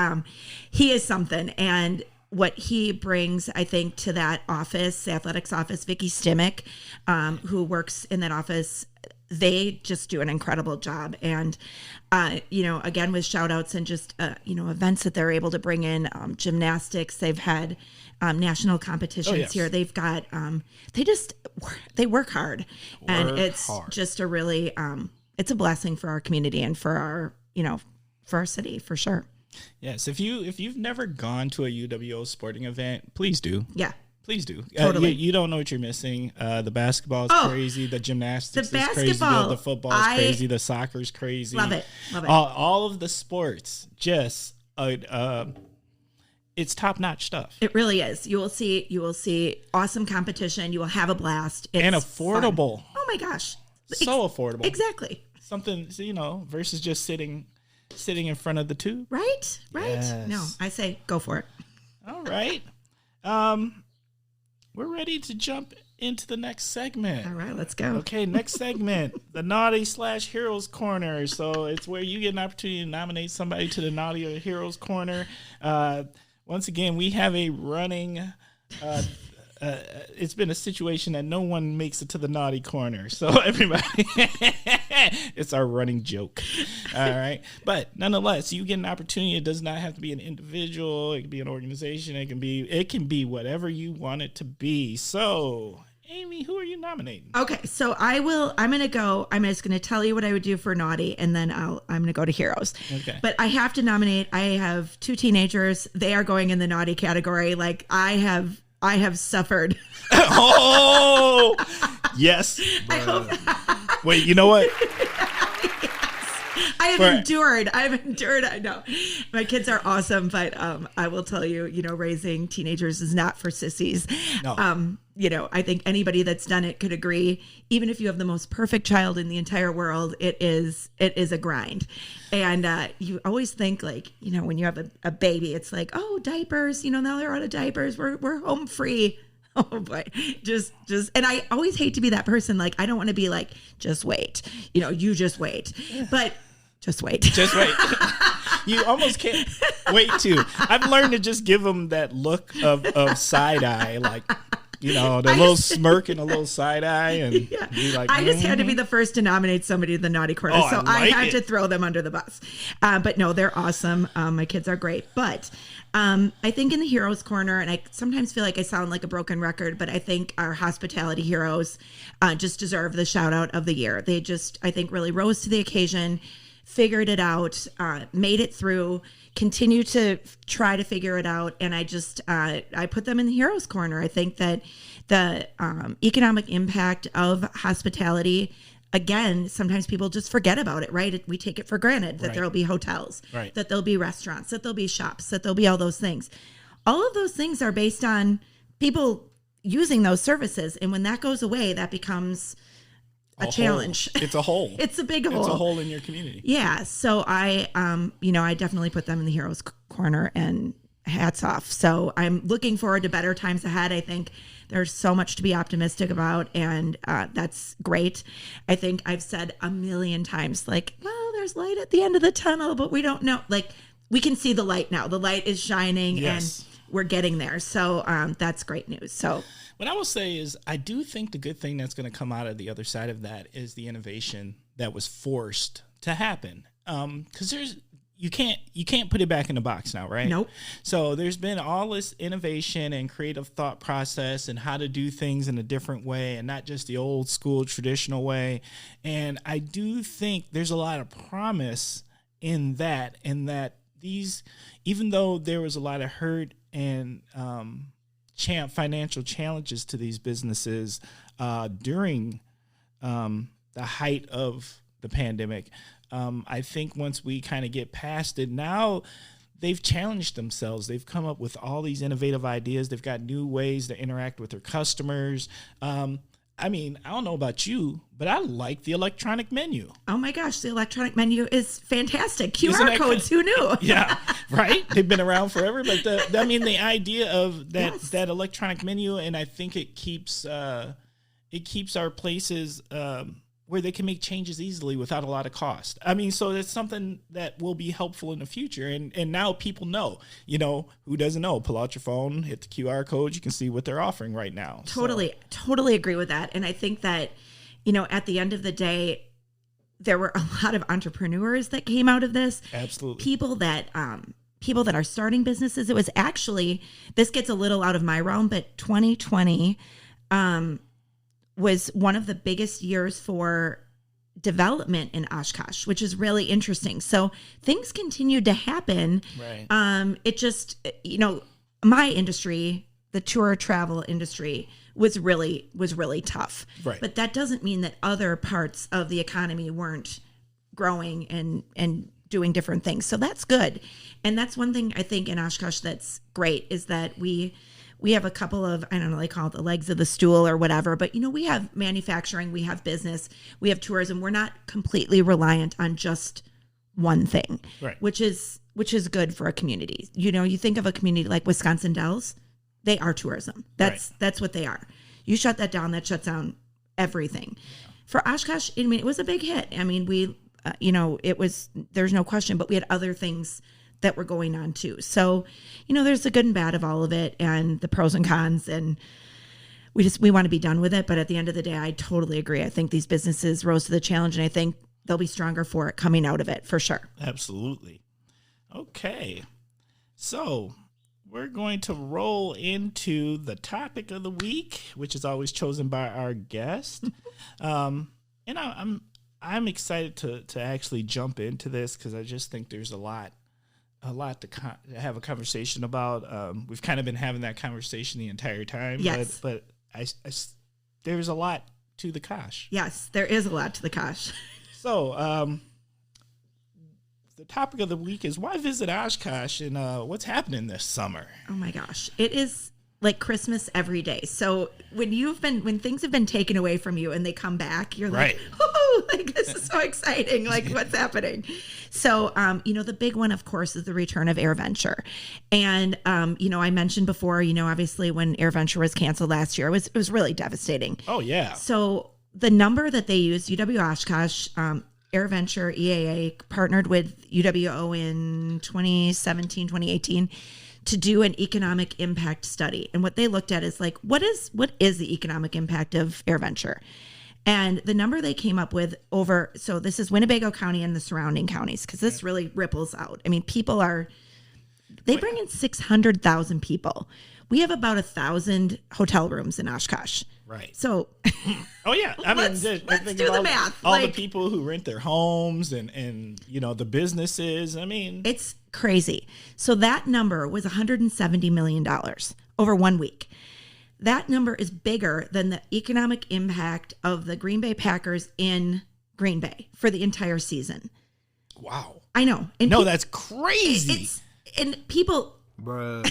he is something, and what he brings, I think, to that office, the athletics office, Vicky Stimmick, who works in that office, they just do an incredible job. And, again, with shout outs and just, events that they're able to bring in, gymnastics, they've had national competitions here. They've got, they work hard. And it's just a really, it's a blessing for our community and for our, for our city, for sure. Yes, if you've never gone to a UWO sporting event, please do. Yeah. Please do. Totally. You don't know what you're missing. The basketball is crazy. The gymnastics is crazy. The football is crazy. The soccer is crazy. Love it. All of the sports, just it's top-notch stuff. It really is. You will see awesome competition. You will have a blast. It's and affordable. Fun. Oh my gosh. So affordable. Exactly. Something, versus just sitting in front of the tube. Right. Yes. No, I say go for it. All right. We're ready to jump into the next segment. All right, let's go. Okay, next segment, the Naughty/Heroes Corner. So it's where you get an opportunity to nominate somebody to the Naughty or Heroes Corner. Once again, we have a running... it's been a situation that no one makes it to the naughty corner. So everybody, it's our running joke. All right. But nonetheless, you get an opportunity. It does not have to be an individual. It can be an organization. It can be whatever you want it to be. So Amy, who are you nominating? Okay. So I'm just going to tell you what I would do for naughty, and then I'm going to go to heroes. Okay. But I have to nominate. I have 2 teenagers. They are going in the naughty category. Like I have suffered. Oh, yes. I hope. Wait, you know what? Yes. I've endured. I know my kids are awesome, but I will tell you, raising teenagers is not for sissies. No. I think anybody that's done it could agree. Even if you have the most perfect child in the entire world, it is a grind. And you always think like, when you have a baby, it's like, oh, diapers, now they're out of diapers. We're home free. Oh boy, just, and I always hate to be that person. Like, I don't want to be like, just wait, you just wait, but just wait. Just wait. You almost can't wait to. I've learned to just give them that look of side eye, like, the little smirk and a little side eye, and be like, I just had to be the first to nominate somebody to the naughty corner, so I had to throw them under the bus. But no, they're awesome. My kids are great, but I think in the heroes corner, and I sometimes feel like I sound like a broken record, but I think our hospitality heroes just deserve the shout out of the year. They just, I think, really rose to the occasion, figured it out, made it through, continue to try to figure it out. And I just, I put them in the heroes corner. I think that the economic impact of hospitality, again, sometimes people just forget about it, right? We take it for granted that there'll be hotels, that there'll be restaurants, that there'll be shops, that there'll be all those things. All of those things are based on people using those services. And when that goes away, that becomes a challenge. It's a hole. It's a big hole. It's a hole in your community. Yeah. So I definitely put them in the heroes corner, and hats off. So I'm looking forward to better times ahead. I think there's so much to be optimistic about, and that's great. I think I've said a million times, like, well, there's light at the end of the tunnel, but we don't know. Like, we can see the light now. The light is shining, and we're getting there. So that's great news. So what I will say is, I do think the good thing that's going to come out of the other side of that is the innovation that was forced to happen. Because you can't put it back in the box now, right? Nope. So there's been all this innovation and creative thought process and how to do things in a different way, and not just the old school traditional way. And I do think there's a lot of promise in that, these, even though there was a lot of hurt and financial challenges to these businesses during the height of the pandemic, I think once we kind of get past it, now they've challenged themselves. They've come up with all these innovative ideas. They've got new ways to interact with their customers. I mean, I don't know about you, but I like the electronic menu. Oh my gosh, the electronic menu is fantastic. QR codes, who knew? Yeah, right? They've been around forever, but the idea of that electronic menu, and I think it keeps our places where they can make changes easily without a lot of cost. I mean, so that's something that will be helpful in the future. And now people know, who doesn't know? Pull out your phone, hit the QR code, you can see what they're offering right now. Totally agree with that. And I think that, at the end of the day, there were a lot of entrepreneurs that came out of this. Absolutely. People that are starting businesses. It was actually, this gets a little out of my realm, but 2020, was one of the biggest years for development in Oshkosh, which is really interesting. So things continued to happen. Right. It just, my industry, the tour travel industry, was really tough. Right. But that doesn't mean that other parts of the economy weren't growing and doing different things. So that's good. And that's one thing I think in Oshkosh that's great, is that we have a couple of, I don't know, they call it the legs of the stool or whatever, but we have manufacturing, we have business, we have tourism. We're not completely reliant on just one thing, right, which is good for a community. You think of a community like Wisconsin Dells, they are tourism. That's what they are. You shut that down, that shuts down everything. Yeah. For Oshkosh, it was a big hit. I mean, we, there's no question, but we had other things that were going on too. So, there's the good and bad of all of it, and the pros and cons, and we want to be done with it. But at the end of the day, I totally agree. I think these businesses rose to the challenge, and I think they'll be stronger for it coming out of it, for sure. Absolutely. Okay. So we're going to roll into the topic of the week, which is always chosen by our guest. And I'm excited to actually jump into this, because I just think there's a lot to have a conversation about. We've kind of been having that conversation the entire time. Yes. But there's a lot to the Kosh. Yes, there is a lot to the Kosh. So the topic of the week is why visit Oshkosh and what's happening this summer? Oh my gosh. It is like Christmas every day. So when things have been taken away from you and they come back, you're like, oh, like this is so exciting. Like what's happening? So, the big one, of course, is the return of AirVenture. And, I mentioned before, obviously when AirVenture was canceled last year, it was really devastating. Oh, yeah. So the number that they used, UW Oshkosh, AirVenture, EAA, partnered with UWO in 2017, 2018 to do an economic impact study. And what they looked at is like, what is the economic impact of AirVenture? And the number they came up with so this is Winnebago County and the surrounding counties, because this really ripples out. I mean, they bring in 600,000 people. We have about 1,000 hotel rooms in Oshkosh. Right. So, oh yeah, I mean, let's do the math. All the people who rent their homes and the businesses. I mean, it's crazy. So that number was $170 million over 1 week. That number is bigger than the economic impact of the Green Bay Packers in Green Bay for the entire season. Wow. I know. And that's crazy. And people. Bruh.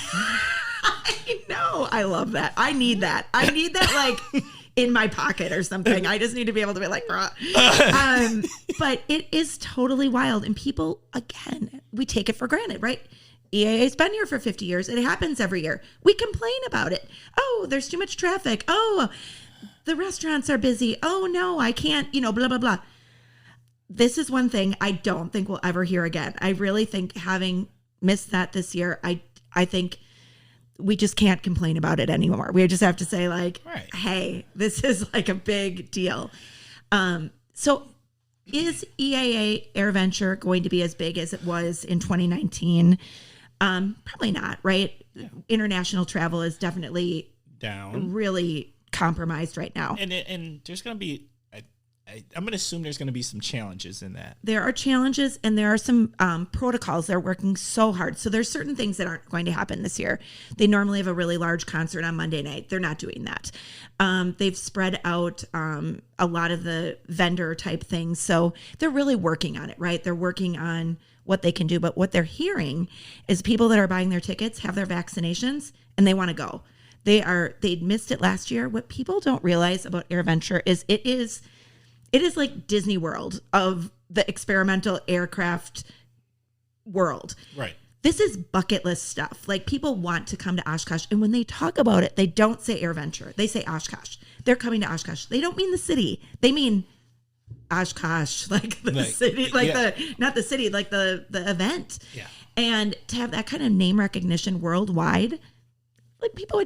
I know. I love that. I need that. I need that like in my pocket or something. I just need to be able to be like, bruh. But it is totally wild. And people, again, we take it for granted, right? EAA's been here for 50 years. It happens every year. We complain about it. Oh, there's too much traffic. Oh, the restaurants are busy. Oh, no, I can't, blah, blah, blah. This is one thing I don't think we'll ever hear again. I really think having missed that this year, I think we just can't complain about it anymore. We just have to say like, right. Hey, this is like a big deal. So is EAA AirVenture going to be as big as it was in 2019? Probably not, right? Yeah. International travel is definitely down, really compromised right now. And there's going to be, I'm going to assume there's going to be some challenges in that. There are challenges and there are some protocols. They're working so hard. So there's certain things that aren't going to happen this year. They normally have a really large concert on Monday night. They're not doing that. They've spread out a lot of the vendor type things. So they're really working on it, right? They're working on what they can do. But what they're hearing is people that are buying their tickets have their vaccinations and they want to go. They'd missed it last year. What people don't realize about AirVenture is it is like Disney World of the experimental aircraft world. Right. This is bucket list stuff. Like people want to come to Oshkosh. And when they talk about it, they don't say AirVenture. They say Oshkosh. They're coming to Oshkosh. They don't mean the city. They mean Oshkosh, like the city, like not the city, like the event. Yeah. And to have that kind of name recognition worldwide, like people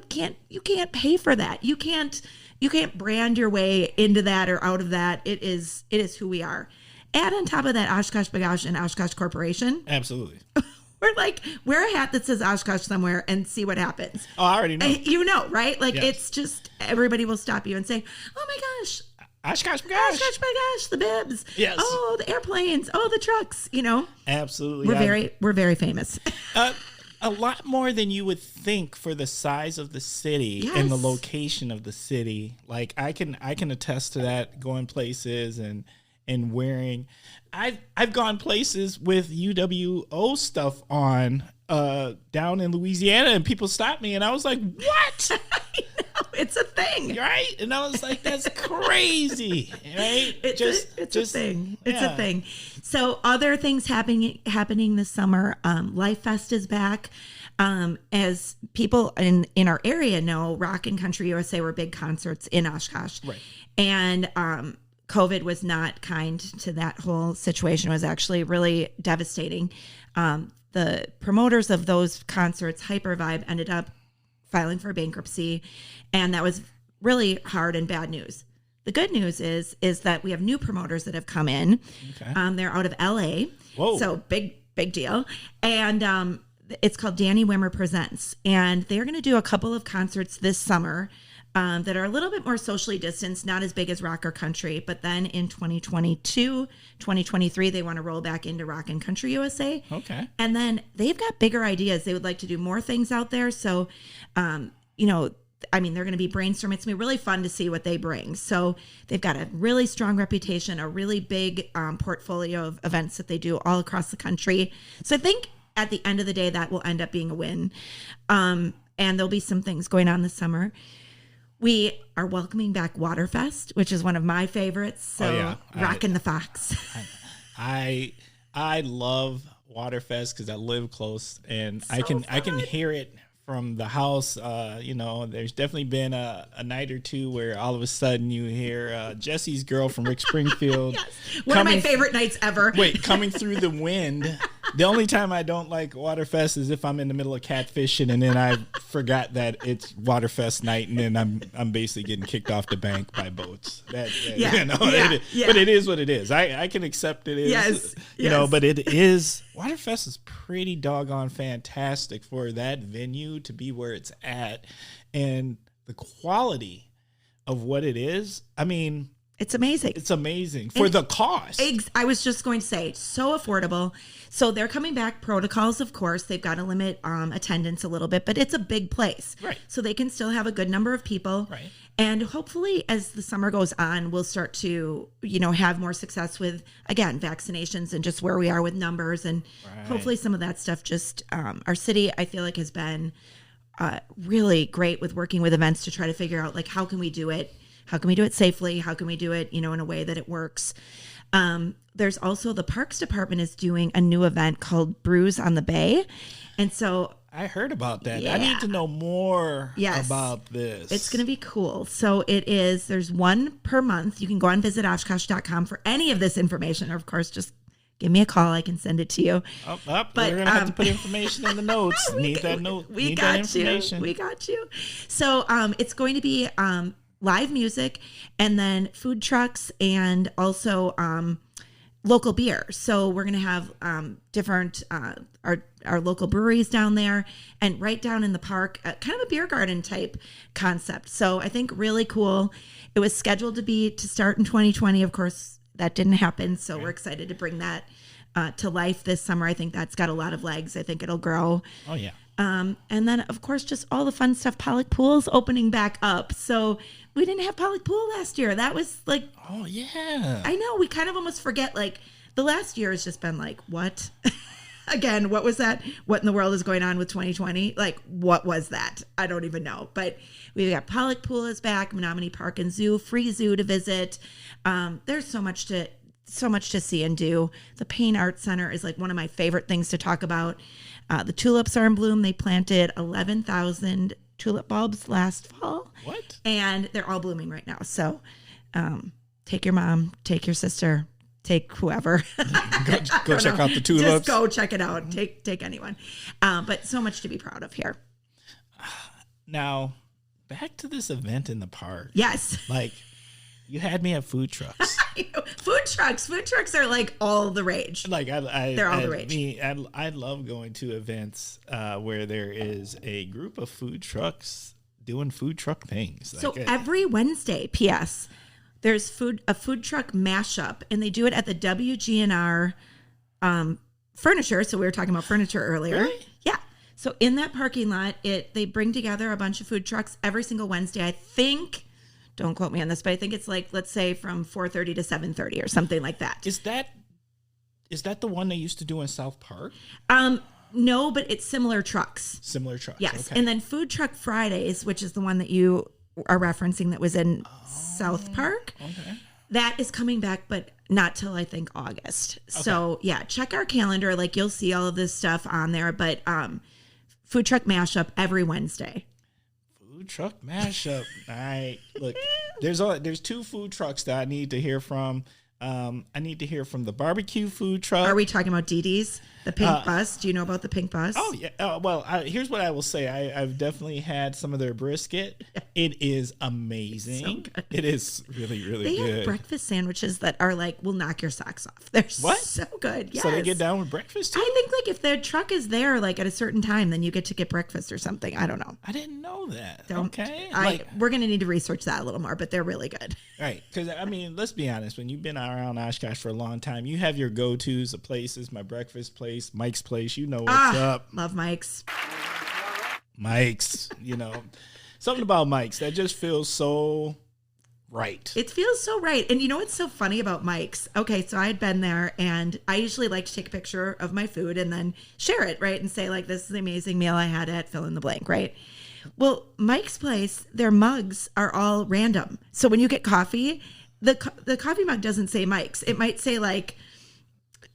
you can't pay for that. You can't brand your way into that or out of that. It is who we are. Add on top of that Oshkosh B'gosh and Oshkosh Corporation. Absolutely. Wear a hat that says Oshkosh somewhere and see what happens. Oh, I already know. You know, right? Like yes. It's just everybody will stop you and say, "Oh my gosh, Oshkosh B'gosh. Oshkosh B'gosh, the bibs. Yes. Oh, the airplanes. Oh, the trucks. Absolutely. We're very famous. A lot more than you would think for the size of the city Yes. and the location of the city. Like I can attest to that, going places and wearing. I've gone places with UWO stuff on down in Louisiana, and people stopped me, and I was like, "What?" I know, it's a thing, right? And I was like, "That's crazy!" Right? It's a thing. It's a thing. So other things happening this summer. Life Fest is back. As people in our area know, Rock and Country USA were big concerts in Oshkosh, right? And COVID was not kind to that whole situation. It was actually really devastating. The promoters of those concerts, Hyper Vibe, ended up filing for bankruptcy, and that was really hard and bad news. The good news is that we have new promoters that have come in. Okay. They're out of LA. Whoa. So big deal. And it's called Danny Wimmer Presents. And they're going to do a couple of concerts this summer that are a little bit more socially distanced, not as big as Rock or Country. But then in 2022, 2023, they want to roll back into Rock and Country USA. Okay. And then they've got bigger ideas. They would like to do more things out there. So, I mean, they're going to be brainstorming. It's going to be really fun to see what they bring. So they've got a really strong reputation, a really big portfolio of events that they do all across the country. So I think at the end of the day, that will end up being a win. And there'll be some things going on this summer. We are welcoming back Waterfest, which is one of my favorites. So rocking the Fox. I love Waterfest because I live close and So I can fun. hear it from the house. There's definitely been a night or two where all of a sudden you hear Jesse's girl from Rick Springfield. Yes. One of my favorite nights ever. Coming through the wind. The only time I don't like Waterfest is if I'm in the middle of catfishing and then I forgot that it's Waterfest night and then I'm basically getting kicked off the bank by boats. But it is what it is. I can accept it. Yes. But it is. Waterfest is pretty doggone fantastic for that venue to be where it's at, and the quality of what it is. I mean, it's amazing. It's amazing for the cost. I was just going to say, so affordable. So they're coming back. Protocols, of course, they've got to limit attendance a little bit, but it's a big place. Right. So they can still have a good number of people. Right. And hopefully as the summer goes on, we'll start to, have more success with, again, vaccinations and just where we are with numbers. And hopefully some of that stuff just, our city, I feel like has been really great with working with events to try to figure out, like, how can we do it? How can we do it safely? How can we do it, in a way that it works? There's also the Parks Department is doing a new event called Brews on the Bay. And so I heard about that. Yeah. I need to know more about this. It's going to be cool. So there's one per month. You can go and visit Oshkosh.com for any of this information. Or, of course, just give me a call. I can send it to you. But we're going to have to put information in the notes. Need that got information. We got you. So it's going to be live music and then food trucks and also local beer. So we're going to have different our local breweries down there and right down in the park, kind of a beer garden type concept. So I think really cool. It was scheduled to start in 2020. Of course, that didn't happen. So we're excited to bring that to life this summer. I think that's got a lot of legs. I think it'll grow. Oh, yeah. And then, of course, just all the fun stuff. Pollock Pool's opening back up. So we didn't have Pollock Pool last year. That was like... Oh, yeah. I know. We kind of almost forget, like, the last year has just been like, what? Again, what was that? What in the world is going on with 2020? Like, what was that? I don't even know. But we've got Pollock Pool is back, Menominee Park and Zoo, free zoo to visit. There's so much to see and do. The Payne Art Center is like one of my favorite things to talk about. The tulips are in bloom. They planted 11,000 tulip bulbs last fall. What? And they're all blooming right now. So take your mom, take your sister, take whoever. go check out the tulips. Just go check it out. Take anyone. But so much to be proud of here. Now, back to this event in the park. Yes. Like, you had me at food trucks. Food trucks are like all the rage. Like they're all the rage. I love going to events where there is a group of food trucks doing food truck things. So every Wednesday, P.S., there's a food truck mashup, and they do it at the WGNR furniture. So we were talking about furniture earlier. Really? Yeah. So in that parking lot, they bring together a bunch of food trucks every single Wednesday. I think, don't quote me on this, but I think it's like, let's say from 4:30 to 7:30 or something like that. Is that the one they used to do in South Park? No, but it's similar trucks. Similar trucks. Yes. Okay. And then Food Truck Fridays, which is the one that you are referencing that was in South Park. Okay. That is coming back, but not till I think August. Okay. So yeah, check our calendar. Like you'll see all of this stuff on there, but Food Truck Mashup every Wednesday. Food truck mashup. All right. Look, there's two food trucks that I need to hear from. I need to hear from the barbecue food truck. Are we talking about Dee Dee's? The Pink Bus? Do you know about the Pink Bus? Oh, yeah. Well, here's what I will say. I've definitely had some of their brisket. It is amazing. So good. It is really, really good. They have breakfast sandwiches that are like, will knock your socks off. They're so good. Yes. So they get down with breakfast too? I think like if the truck is there like at a certain time, then you get to get breakfast or something. I don't know. I didn't know that. Okay. We're going to need to research that a little more, but they're really good. Right. Because, I mean, let's be honest. When you've been around Oshkosh for a long time, you have your go-tos of places, my breakfast place, Mike's place. You know what's up. Love Mike's. Mike's, you know. Something about Mike's that just feels so right. It feels so right. And you know what's so funny about Mike's? Okay, so I had been there, and I usually like to take a picture of my food and then share it, right? And say, like, this is the amazing meal I had at fill in the blank, right? Well, Mike's place, their mugs are all random. So when you get coffee, the coffee mug doesn't say Mike's. It might say, like,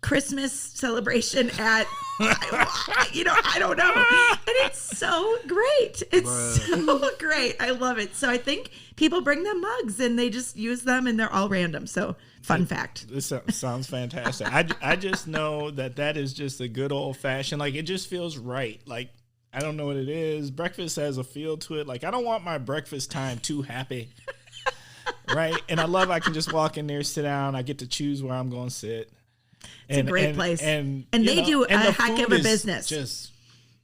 Christmas celebration at, I don't know. And it's so great. It's so great. I love it. So I think people bring them mugs and they just use them, and they're all random. So fun fact. This sounds fantastic. I just know that is just a good old fashioned, like, it just feels right. Like, I don't know what it is. Breakfast has a feel to it. Like, I don't want my breakfast time too happy. Right. And I can just walk in there, sit down. I get to choose where I'm going to sit. It's a great place. And they do a heck of a business. Just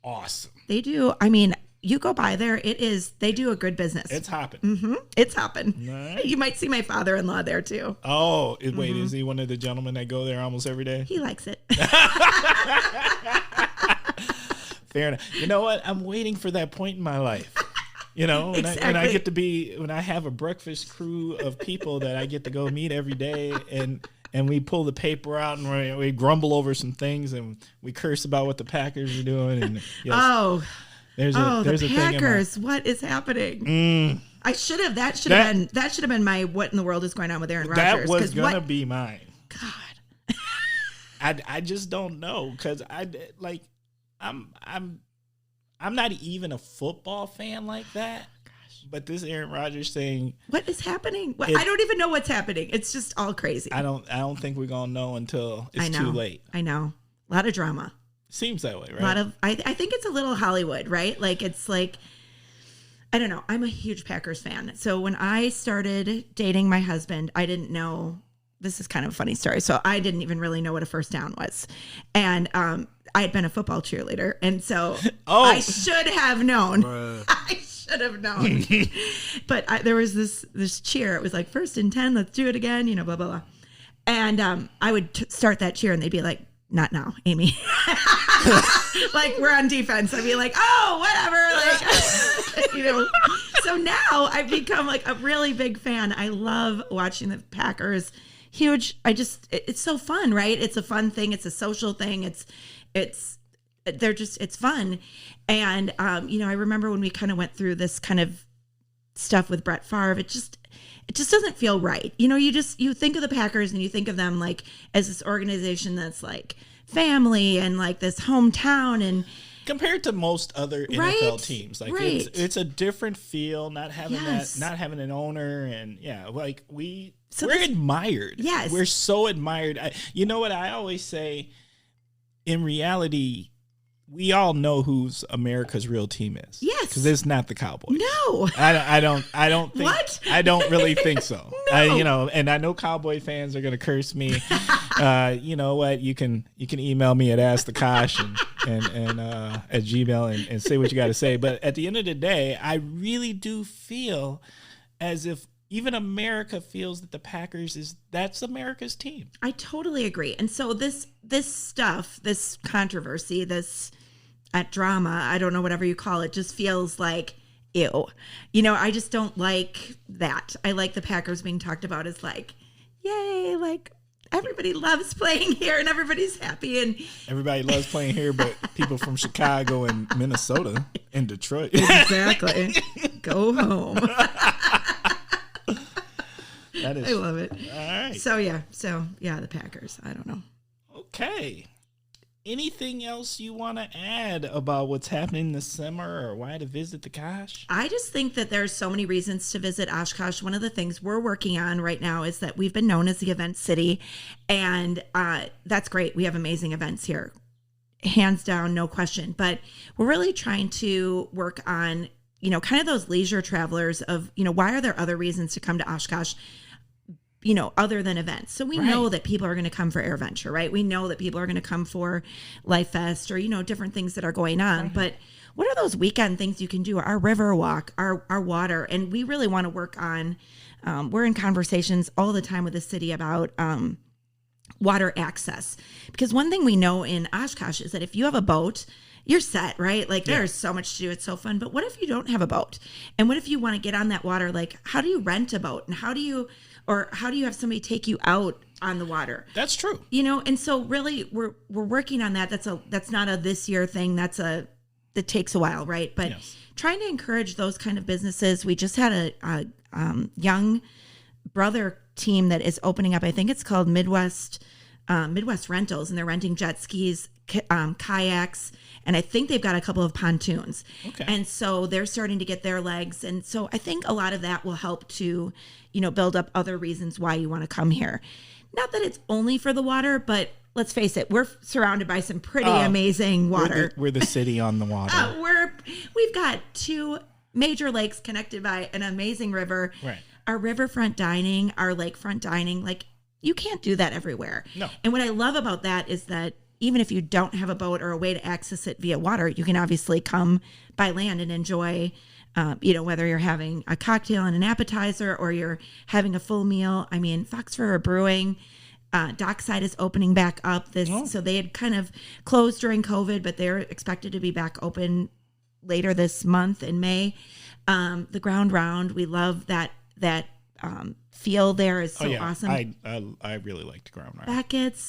awesome. They do. I mean, you go by there, they do a good business. It's hopping. Mm-hmm. It's hopping. Right. You might see my father-in-law there too. Oh, wait, is he one of the gentlemen that go there almost every day? He likes it. Fair enough. You know what? I'm waiting for that point in my life. You know, when Exactly. when I have a breakfast crew of people that I get to go meet every day, and we pull the paper out and we grumble over some things and we curse about what the Packers are doing. And yes, there's the a Packers! What is happening? That should have been my what in the world is going on with Aaron Rodgers? That was gonna be mine. God, I just don't know, because I'm not even a football fan like that. But this Aaron Rodgers thing, what is happening? I don't even know what's happening. It's just all crazy. I don't think we're gonna know until it's too late. I know. A lot of drama. Seems that way, right? A lot of I think it's a little Hollywood, right? Like, it's like, I don't know. I'm a huge Packers fan. So when I started dating my husband, I didn't know, this is kind of a funny story. So I didn't even really know what a first down was. And I had been a football cheerleader. And so I should have known. I should have known. But there was this cheer. It was like 1st and 10, let's do it again, blah, blah, blah. And I would start that cheer and they'd be like, not now, Amy. Like, we're on defense. I'd be like, oh, whatever. Like, So now I've become like a really big fan. I love watching the Packers. Huge. It's so fun, right? It's a fun thing. It's a social thing. It's fun. And, I remember when we kind of went through this kind of stuff with Brett Favre, it just doesn't feel right. You think of the Packers and you think of them like as this organization that's like family and like this hometown, and compared to most other NFL teams, like it's a different feel, not having an owner, and we're admired. Yes. We're so admired. You know what I always say, in reality, we all know who's America's real team is. Yes. Because it's not the Cowboys. No. I don't think. What? I don't really think so. No. And I know Cowboy fans are going to curse me. You know what? You can email me at Ask the Kosh and at Gmail and say what you got to say. But at the end of the day, I really do feel as if even America feels that the Packers that's America's team. I totally agree. And so this stuff, this controversy, this drama, I don't know, whatever you call it, just feels like, ew. I just don't like that. I like the Packers being talked about as like, yay, like everybody loves playing here and everybody's happy. And everybody loves playing here, but people from Chicago and Minnesota and Detroit. Exactly. Go home. I love it. All right. So yeah, the Packers. I don't know. Okay. Anything else you want to add about what's happening this summer or why to visit the Kosh? I just think that there's so many reasons to visit Oshkosh. One of the things we're working on right now is that we've been known as the event city, and that's great. We have amazing events here, hands down, no question. But we're really trying to work on, kind of those leisure travelers of, why are there other reasons to come to Oshkosh? Other than events. So we know that people are going to come for AirVenture, right? We know that people are going to come for Life Fest or, different things that are going on. Right. But what are those weekend things you can do? Our river walk, our water. And we really want to work on, we're in conversations all the time with the city about water access. Because one thing we know in Oshkosh is that if you have a boat, you're set, right? Like there's so much to do. It's so fun. But what if you don't have a boat? And what if you want to get on that water? Like, how do you rent a boat? And how do you have somebody take you out on the water? That's true. And so really we're working on that. That's not a this year thing. That takes a while, right? But trying to encourage those kind of businesses. We just had a young brother team that is opening up. I think it's called Midwest Rentals, and they're renting jet skis, kayaks, and I think they've got a couple of pontoons. Okay. And so they're starting to get their legs. And so I think a lot of that will help to, build up other reasons why you want to come here. Not that it's only for the water, but let's face it, we're surrounded by some pretty amazing water. We're the city on the water. We've got 2 major lakes connected by an amazing river. Right. Our riverfront dining, our lakefront dining, like you can't do that everywhere. No. And what I love about that is that even if you don't have a boat or a way to access it via water, you can obviously come by land and enjoy, whether you're having a cocktail and an appetizer or you're having a full meal. I mean, Fox River Brewing, Dockside is opening back up. So they had kind of closed during COVID, but they're expected to be back open later this month in May. The Ground Round, we love that feel there is so awesome. I really like the Ground Round.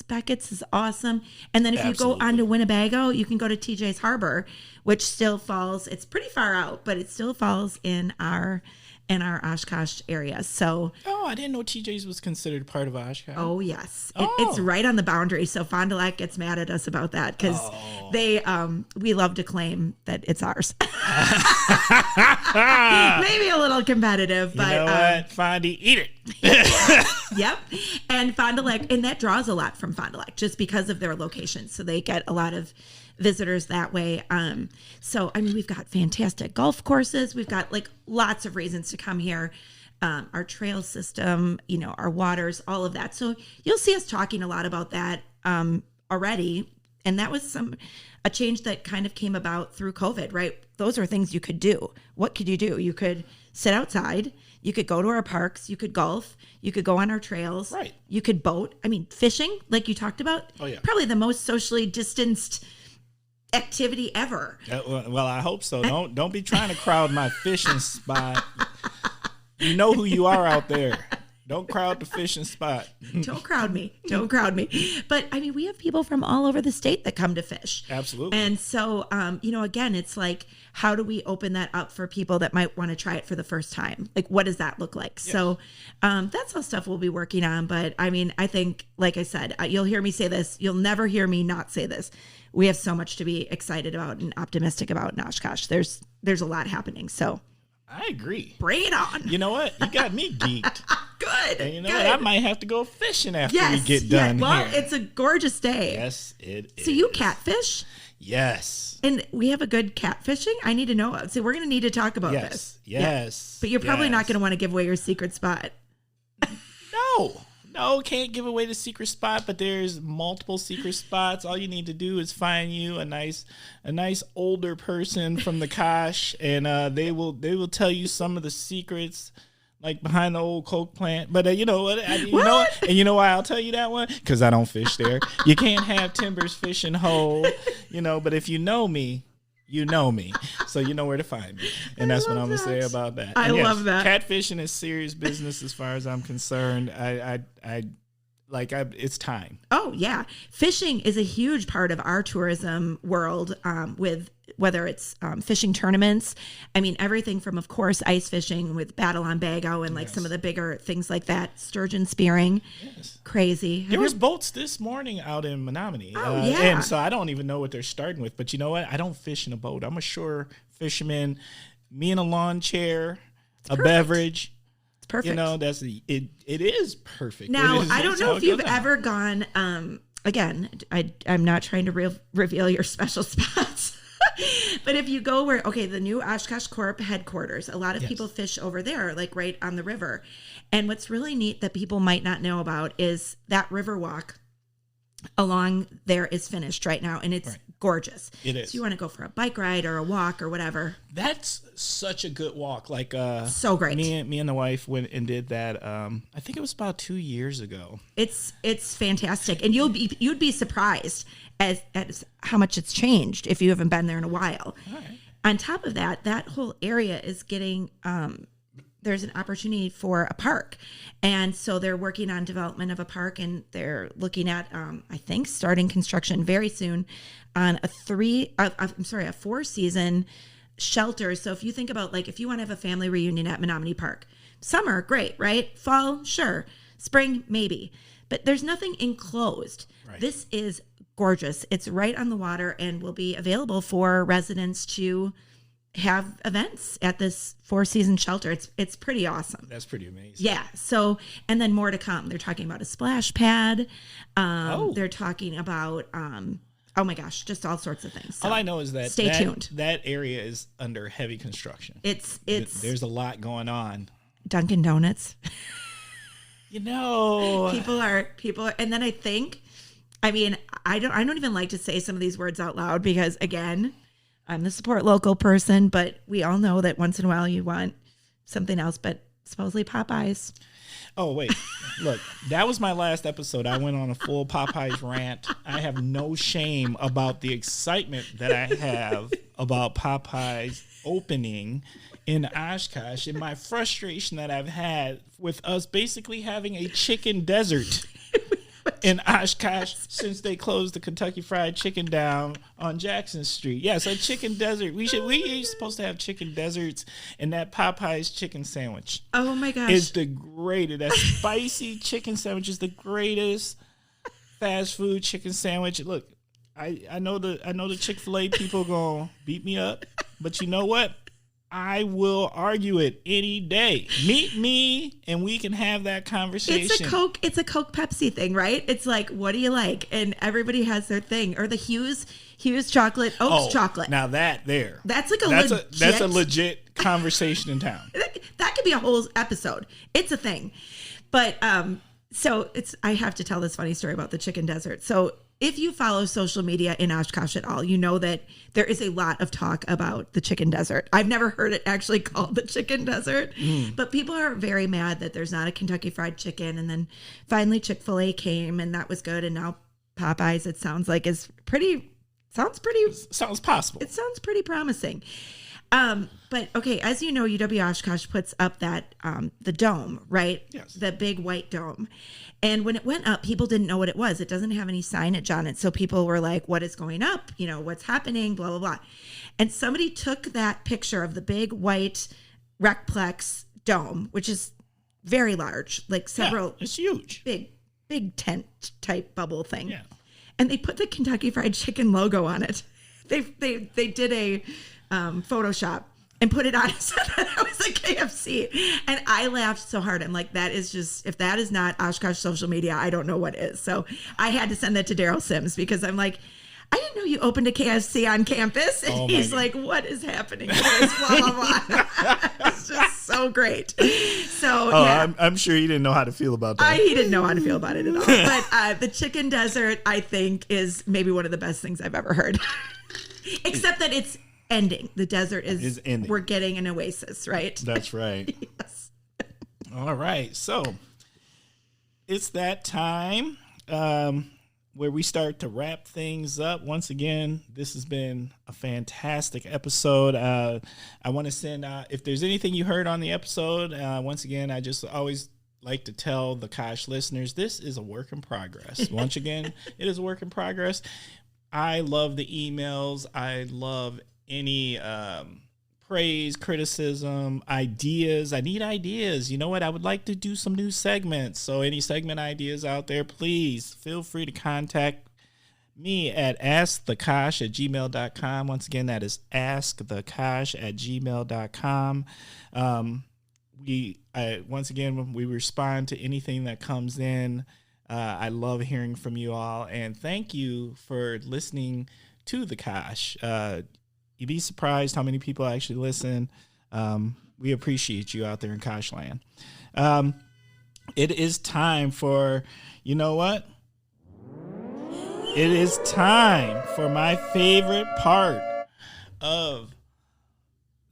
Beckett's is awesome. And then if you go on to Winnebago, you can go to TJ's Harbor, which still falls, it's pretty far out, but it still falls in our Oshkosh area. So I didn't know TJ's was considered part of Oshkosh. Oh yes. It's right on the boundary. So Fond du Lac gets mad at us about that because we love to claim that it's ours. Maybe a little competitive, but you know what? Fondy, eat it. Yep. And Fond du Lac, and that draws a lot from Fond du Lac just because of their location. So they get a lot of visitors that way. So I mean, we've got fantastic golf courses. We've got like lots of reasons to come here. Our trail system, our waters, all of that. So you'll see us talking a lot about that already. And that was a change that kind of came about through COVID, right? Those are things you could do. What could you do? You could sit outside. You could go to our parks. You could golf. You could go on our trails. Right. You could boat. I mean, fishing, like you talked about. Oh, yeah. Probably the most socially distanced activity ever. Well, I hope so. Don't be trying to crowd my fishing spot. You know who you are out there. Don't crowd the fishing spot. Don't crowd me. But I mean, we have people from all over the state that come to fish. Absolutely. And so, again, it's like, how do we open that up for people that might want to try it for the first time? Like, what does that look like? Yes. So that's all stuff we'll be working on. But I mean, I think, like I said, you'll hear me say this. You'll never hear me not say this. We have so much to be excited about and optimistic about in Oshkosh. There's a lot happening. So I agree. Bring it on. You know what? You got me geeked. Good. And you know what? I might have to go fishing after we get done Well, here. it's a gorgeous day. Yes, it is. So you catfish? Yes. And we have a good catfishing? I need to know. So we're going to need to talk about this. Yes. But you're probably not going to want to give away your secret spot. No, can't give away the secret spot, but there's multiple secret spots. All you need to do is find you a nice older person from the Kosh, and they will tell you some of the secrets, like behind the old Coke plant. But you know what? And you know why I'll tell you that one? Because I don't fish there. You can't have Timber's fishing hole, But if you know me, you know me, so you know where to find me, and that's what I'm gonna say about that. I love that. Catfishing is serious business as far as I'm concerned. It's time. Oh yeah, fishing is a huge part of our tourism world. With whether it's fishing tournaments, I mean everything from, of course, ice fishing with Battle on Bago and some of the bigger things like that. Sturgeon spearing, crazy. There was boats this morning out in Menominee. Oh yeah, and so I don't even know what they're starting with. But you know what? I don't fish in a boat. I'm a shore fisherman. Me in a lawn chair, a beverage. It's perfect. It is perfect. Now, I don't know if you've ever gone, again, I'm not trying to reveal your special spots, but if you go the new Oshkosh Corp headquarters, a lot of people fish over there, like right on the river. And what's really neat that people might not know about is that river walk along there is finished right now. And it's gorgeous. It is. So you want to go for a bike ride or a walk or whatever. That's such a good walk. Like so great. Me and the wife went and did that. I think it was about 2 years ago. It's fantastic, and you'd be surprised as how much it's changed if you haven't been there in a while. All right. On top of that, that whole area is getting there's an opportunity for a park, and so they're working on development of a park, and they're looking at I think starting construction very soon on a 4-season shelter. So if you think about, like, if you want to have a family reunion at Menominee Park, summer, great, right? Fall, sure. Spring, maybe. But there's nothing enclosed. Right. This is gorgeous. It's right on the water and will be available for residents to have events at this 4-season shelter. It's pretty awesome. That's pretty amazing. Yeah. So, and then more to come. They're talking about a splash pad. They're talking about, oh my gosh, just all sorts of things. So all I know is that stay tuned. That area is under heavy construction. It's There's a lot going on. Dunkin' Donuts. You know, people are, and then I don't even like to say some of these words out loud because, again, I'm the support local person, but we all know that once in a while you want something else, but supposedly Popeyes. Oh, wait. Look, that was my last episode. I went on a full Popeyes rant. I have no shame about the excitement that I have about Popeyes opening in Oshkosh and my frustration that I've had with us basically having a chicken desert in Oshkosh since they closed the Kentucky Fried Chicken down on Jackson Street. Yes, a chicken desert. We are supposed to have chicken deserts, and that Popeyes chicken sandwich. Oh my gosh. Is the greatest. That spicy chicken sandwich is the greatest fast food chicken sandwich. Look, I know the Chick-fil-A people gonna beat me up, but you know what? I will argue it any day. Meet me and we can have that conversation. It's a Coke Pepsi thing, right? It's like, what do you like? And everybody has their thing. Or the Hughes chocolate, Oaks chocolate. Now that's like that's a legit conversation in town. That could be a whole episode. It's a thing. But so I have to tell this funny story about the chicken desert. So if you follow social media in Oshkosh at all, you know that there is a lot of talk about the chicken desert. I've never heard it actually called the chicken desert, but people are very mad that there's not a Kentucky Fried Chicken. And then finally Chick-fil-A came and that was good. And now Popeyes, it sounds like, sounds possible. It sounds pretty promising. But okay, as you know, UW Oshkosh puts up that, the dome, right? Yes. The big white dome. And when it went up, people didn't know what it was. It doesn't have any signage on it. So people were like, what is going up? You know, what's happening? Blah, blah, blah. And somebody took that picture of the big white Recplex dome, which is very large, like several. It's huge. Big tent type bubble thing. Yeah. And they put the Kentucky Fried Chicken logo on it. They did a Photoshop and put it on and said that it was a KFC. And I laughed so hard. I'm like, that is just, if that is not Oshkosh social media, I don't know what is. So I had to send that to Daryl Sims because I'm like, I didn't know you opened a KFC on campus. And he's like, what is happening? Blah, blah, blah. It's just so great. So, yeah. I'm sure he didn't know how to feel about that. He didn't know how to feel about it at all. But the chicken desert, I think, is maybe one of the best things I've ever heard. Except that it's ending. The desert is ending. We're getting an oasis, right? That's right. Yes. All right. So it's that time where we start to wrap things up. Once again, this has been a fantastic episode. I want to send if there's anything you heard on the episode, once again, I just always like to tell the Kosh listeners, this is a work in progress. Once again, it is a work in progress. I love the emails. I love any praise, criticism, ideas. I need ideas. You know what? I would like to do some new segments. So any segment ideas out there, please feel free to contact me at askthekosh@gmail.com. Once again, that is askthekosh@gmail.com. Once again, we respond to anything that comes in. I love hearing from you all, and thank you for listening to the Kosh. You'd be surprised how many people actually listen. We appreciate you out there in Kosh land. It is time for, you know what? it is time for my favorite part of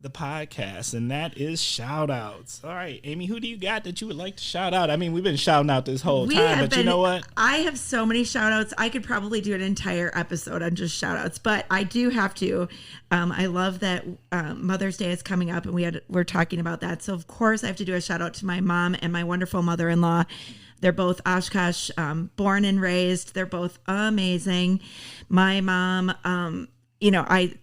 the podcast, and that is shout outs. All right, Amy, who do you got that you would like to shout out? I mean, we've been shouting out this whole time, but you know what? I have so many shout outs. I could probably do an entire episode on just shout outs, but I do have to. I love that Mother's Day is coming up, and we're talking about that. So of course I have to do a shout out to my mom and my wonderful mother-in-law. They're both Oshkosh, born and raised. They're both amazing. My mom, I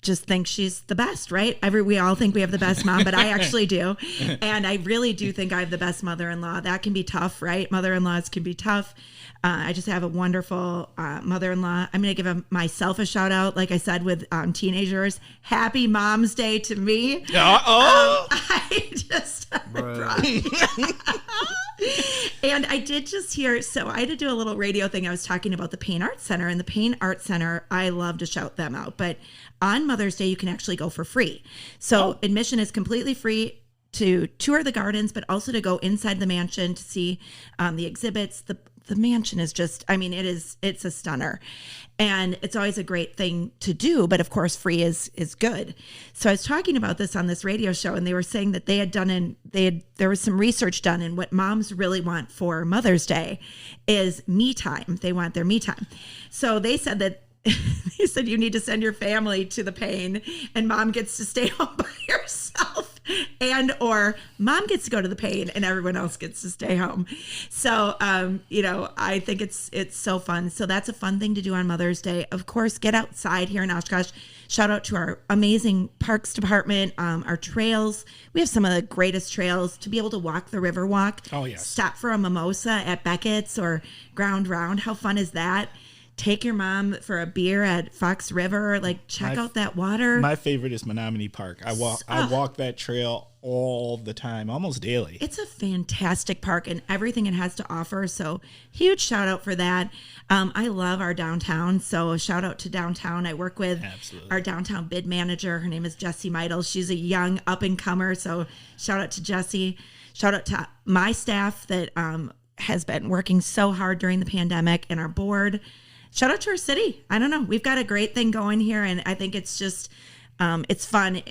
just think she's the best, right? We all think we have the best mom, but I actually do. And I really do think I have the best mother-in-law. That can be tough, right? Mother-in-laws can be tough. I just have a wonderful mother-in-law. I'm going to give myself a shout out. Like I said, with teenagers, happy Mom's Day to me. I just and I did just hear, so I had to do a little radio thing. I was talking about the Pain Arts Center, and the Pain Arts Center, I love to shout them out. But on Mother's Day, you can actually go for free. So admission is completely free to tour the gardens, but also to go inside the mansion to see the exhibits. The mansion is just, it's a stunner, and it's always a great thing to do. But of course, free is good. So I was talking about this on this radio show, and they were saying that there was some research done, and what moms really want for Mother's Day is me time. They want their me time. So they said that they said you need to send your family to the Pain, and mom gets to stay home by herself, and or mom gets to go to the Pain and everyone else gets to stay home. So I think it's so fun. So that's a fun thing to do on Mother's Day. Of course, get outside here in Oshkosh. Shout out to our amazing parks department, our trails. We have some of the greatest trails to be able to walk the river walk. Oh yes. Stop for a mimosa at Beckett's or Ground Round. How fun is that? Take your mom for a beer at Fox River. Check out that water. My favorite is Menominee Park. I walk that trail all the time, almost daily. It's a fantastic park and everything it has to offer. So huge shout out for that. I love our downtown. So shout out to downtown. I work with our downtown bid manager. Her name is Jessie Meidel. She's a young up and comer. So shout out to Jessie. Shout out to my staff that has been working so hard during the pandemic, and our board. Shout out to our city. I don't know. We've got a great thing going here, and I think it's just, it's fun.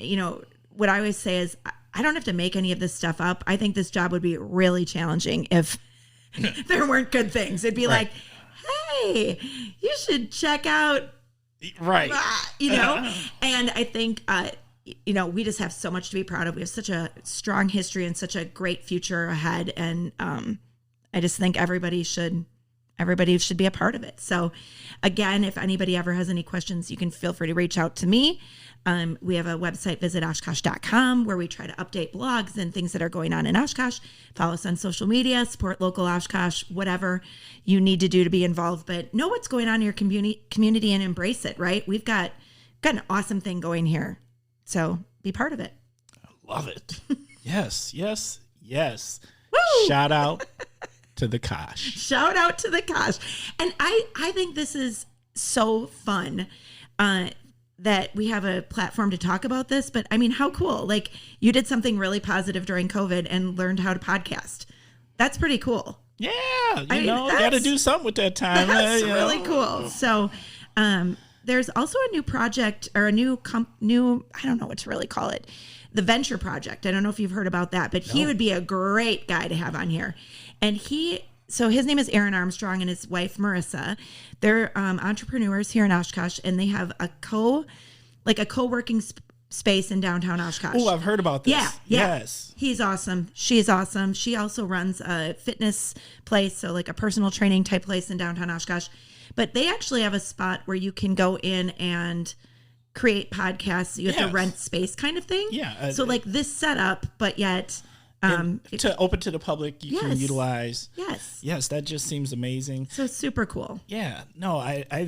What I always say is I don't have to make any of this stuff up. I think this job would be really challenging if there weren't good things. It'd be like, hey, you should check out. Right. And I think, we just have so much to be proud of. We have such a strong history and such a great future ahead. And I just think everybody should be a part of it. So again, if anybody ever has any questions, you can feel free to reach out to me. We have a website, visit oshkosh.com, where we try to update blogs and things that are going on in Oshkosh. Follow us on social media, support local Oshkosh, whatever you need to do to be involved, but know what's going on in your community and embrace it, right? We've got an awesome thing going here. So be part of it. I love it. Yes. Woo! Shout out to the Kosh. Shout out to the Kosh. And I think this is so fun that we have a platform to talk about this. But how cool. You did something really positive during COVID and learned how to podcast. That's pretty cool. Yeah. You got to do something with that time. That's really cool. So there's also a new project or a new, I don't know what to really call it. The Venture Project. I don't know if you've heard about that, but he would be a great guy to have on here. And so his name is Aaron Armstrong and his wife, Marissa. They're entrepreneurs here in Oshkosh, and they have a co-working space in downtown Oshkosh. Oh, I've heard about this. Yeah. Yes. He's awesome. She's awesome. She also runs a fitness place, so a personal training type place in downtown Oshkosh. But they actually have a spot where you can go in and create podcasts. You have to rent space kind of thing. Yeah. So this setup, but yet... to open to the public, you can utilize. Yes, that just seems amazing. So super cool. Yeah, no, I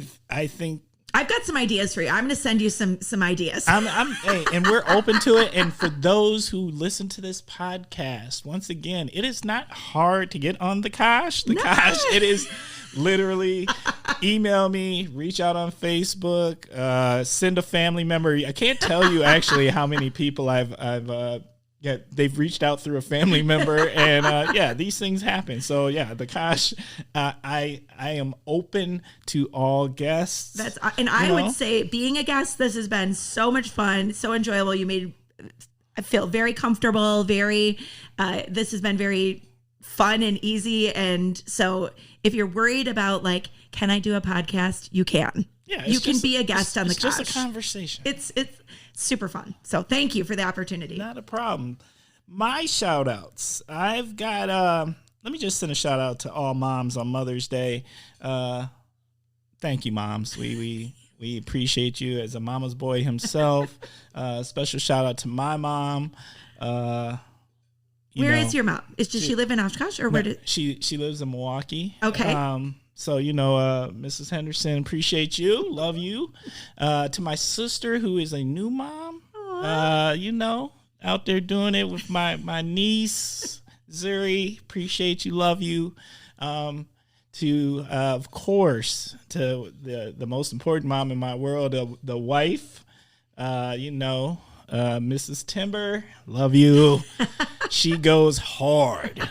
think I've got some ideas for you. I'm going to send you some ideas. Hey, and we're open to it. And for those who listen to this podcast, once again, it is not hard to get on the Kosh. Kosh. It is literally email me, reach out on Facebook, send a family member. I can't tell you actually how many people I've yeah, they've reached out through a family member, and yeah, these things happen. So yeah, the Kosh, I am open to all guests. I would say, being a guest, this has been so much fun, so enjoyable. I feel very comfortable. This has been very fun and easy. And so, if you're worried about like, can I do a podcast? You can. Yeah, you can be a guest on the Kosh. It's just a conversation. It's super fun. So thank you for the opportunity. Not a problem. My shout outs. I've got, let me just send a shout out to all moms on Mother's Day. Thank you, moms. We appreciate you as a mama's boy himself. Special shout out to my mom. Where is your mom? Does she live in Oshkosh, or where did she lives in Milwaukee? Okay. So, Mrs. Henderson, appreciate you. Love you. To my sister, who is a new mom, out there doing it with my niece, Zuri. Appreciate you. Love you. Of course, to the most important mom in my world, the wife, Mrs. Timber. Love you. She goes hard.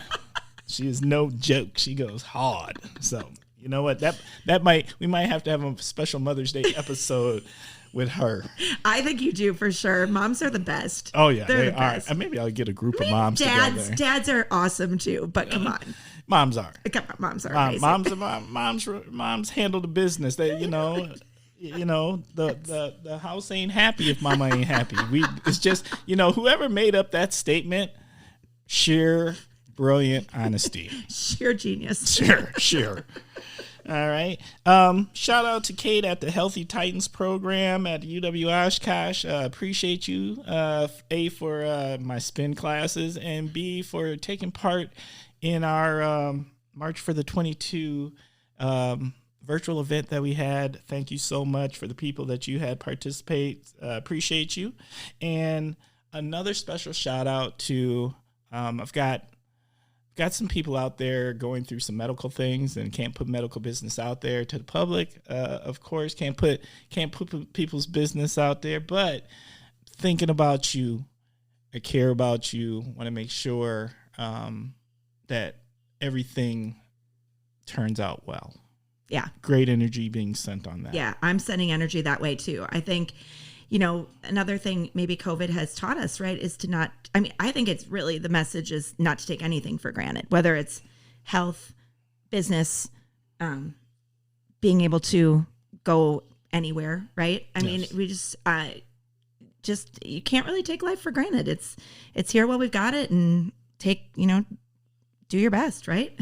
She is no joke. She goes hard. So, you know what? We might have to have a special Mother's Day episode with her. I think you do, for sure. Moms are the best. Oh yeah, they are. Maybe I'll get a group of moms together. Dads are awesome too, but come on. Moms are. Come on, moms are amazing. Moms handle the business. They, the house ain't happy if mama ain't happy. It's just, whoever made up that statement, sheer brilliant honesty. Sheer genius. Sure. All right. Shout out to Kate at the Healthy Titans program at UW Oshkosh. Appreciate you, A, for my spin classes, and B, for taking part in our March for the 22 virtual event that we had. Thank you so much for the people that you had participate. Appreciate you. And another special shout out to, I've got some people out there going through some medical things and can't put medical business out there to the public. Of course, can't put people's business out there, but thinking about you, I care about you, want to make sure that everything turns out well. Yeah. Great energy being sent on that. Yeah, I'm sending energy that way too. I think, another thing maybe COVID has taught us, right, is to not, I think it's really, the message is not to take anything for granted, whether it's health, business, being able to go anywhere, right? We just you can't really take life for granted. It's here while we've got it, and do your best, right?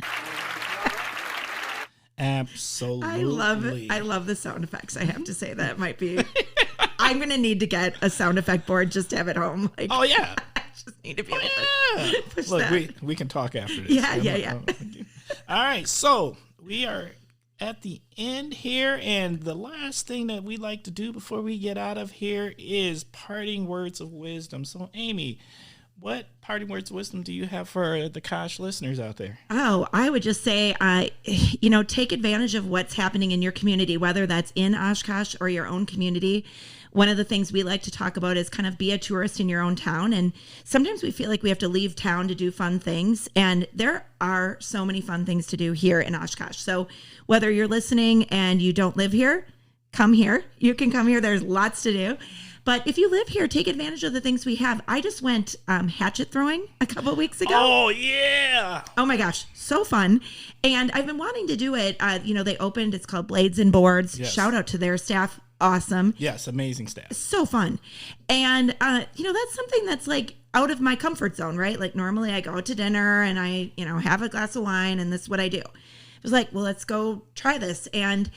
Absolutely. I love the sound effects. I have to say that might be, I'm going to need to get a sound effect board just to have at home. Oh yeah. I just need to be able to push Look, that. we can talk after this. Yeah. All right. So we are at the end here, and the last thing that we like to do before we get out of here is parting words of wisdom. So Amy, what parting words of wisdom do you have for the Kosh listeners out there? Oh, I would just say, take advantage of what's happening in your community, whether that's in Oshkosh or your own community. One of the things we like to talk about is kind of be a tourist in your own town. And sometimes we feel like we have to leave town to do fun things. And there are so many fun things to do here in Oshkosh. So whether you're listening and you don't live here, come here. You can come here. There's lots to do. But if you live here, take advantage of the things we have. I just went hatchet throwing a couple of weeks ago. Oh, yeah. Oh, my gosh. So fun. And I've been wanting to do it. They opened, it's called Blades and Boards. Yes. Shout out to their staff. Awesome. Yes, amazing staff. So fun. And, that's something that's like out of my comfort zone, right? Like normally I go out to dinner and I, have a glass of wine, and this is what I do. It was like, well, let's go try this. And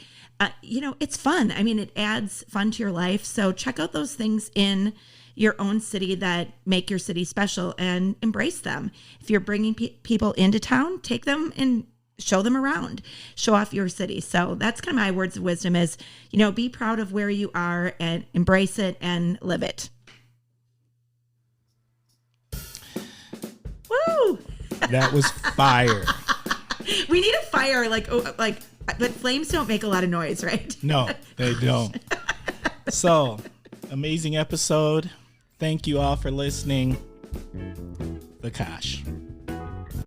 it's fun. It adds fun to your life. So check out those things in your own city that make your city special and embrace them. If you're bringing people into town, take them and show them around, show off your city. So that's kind of my words of wisdom is, be proud of where you are and embrace it and live it. Woo! That was fire. We need a fire, but flames don't make a lot of noise, right? No, they don't. So, amazing episode. Thank you all for listening. the Kosh.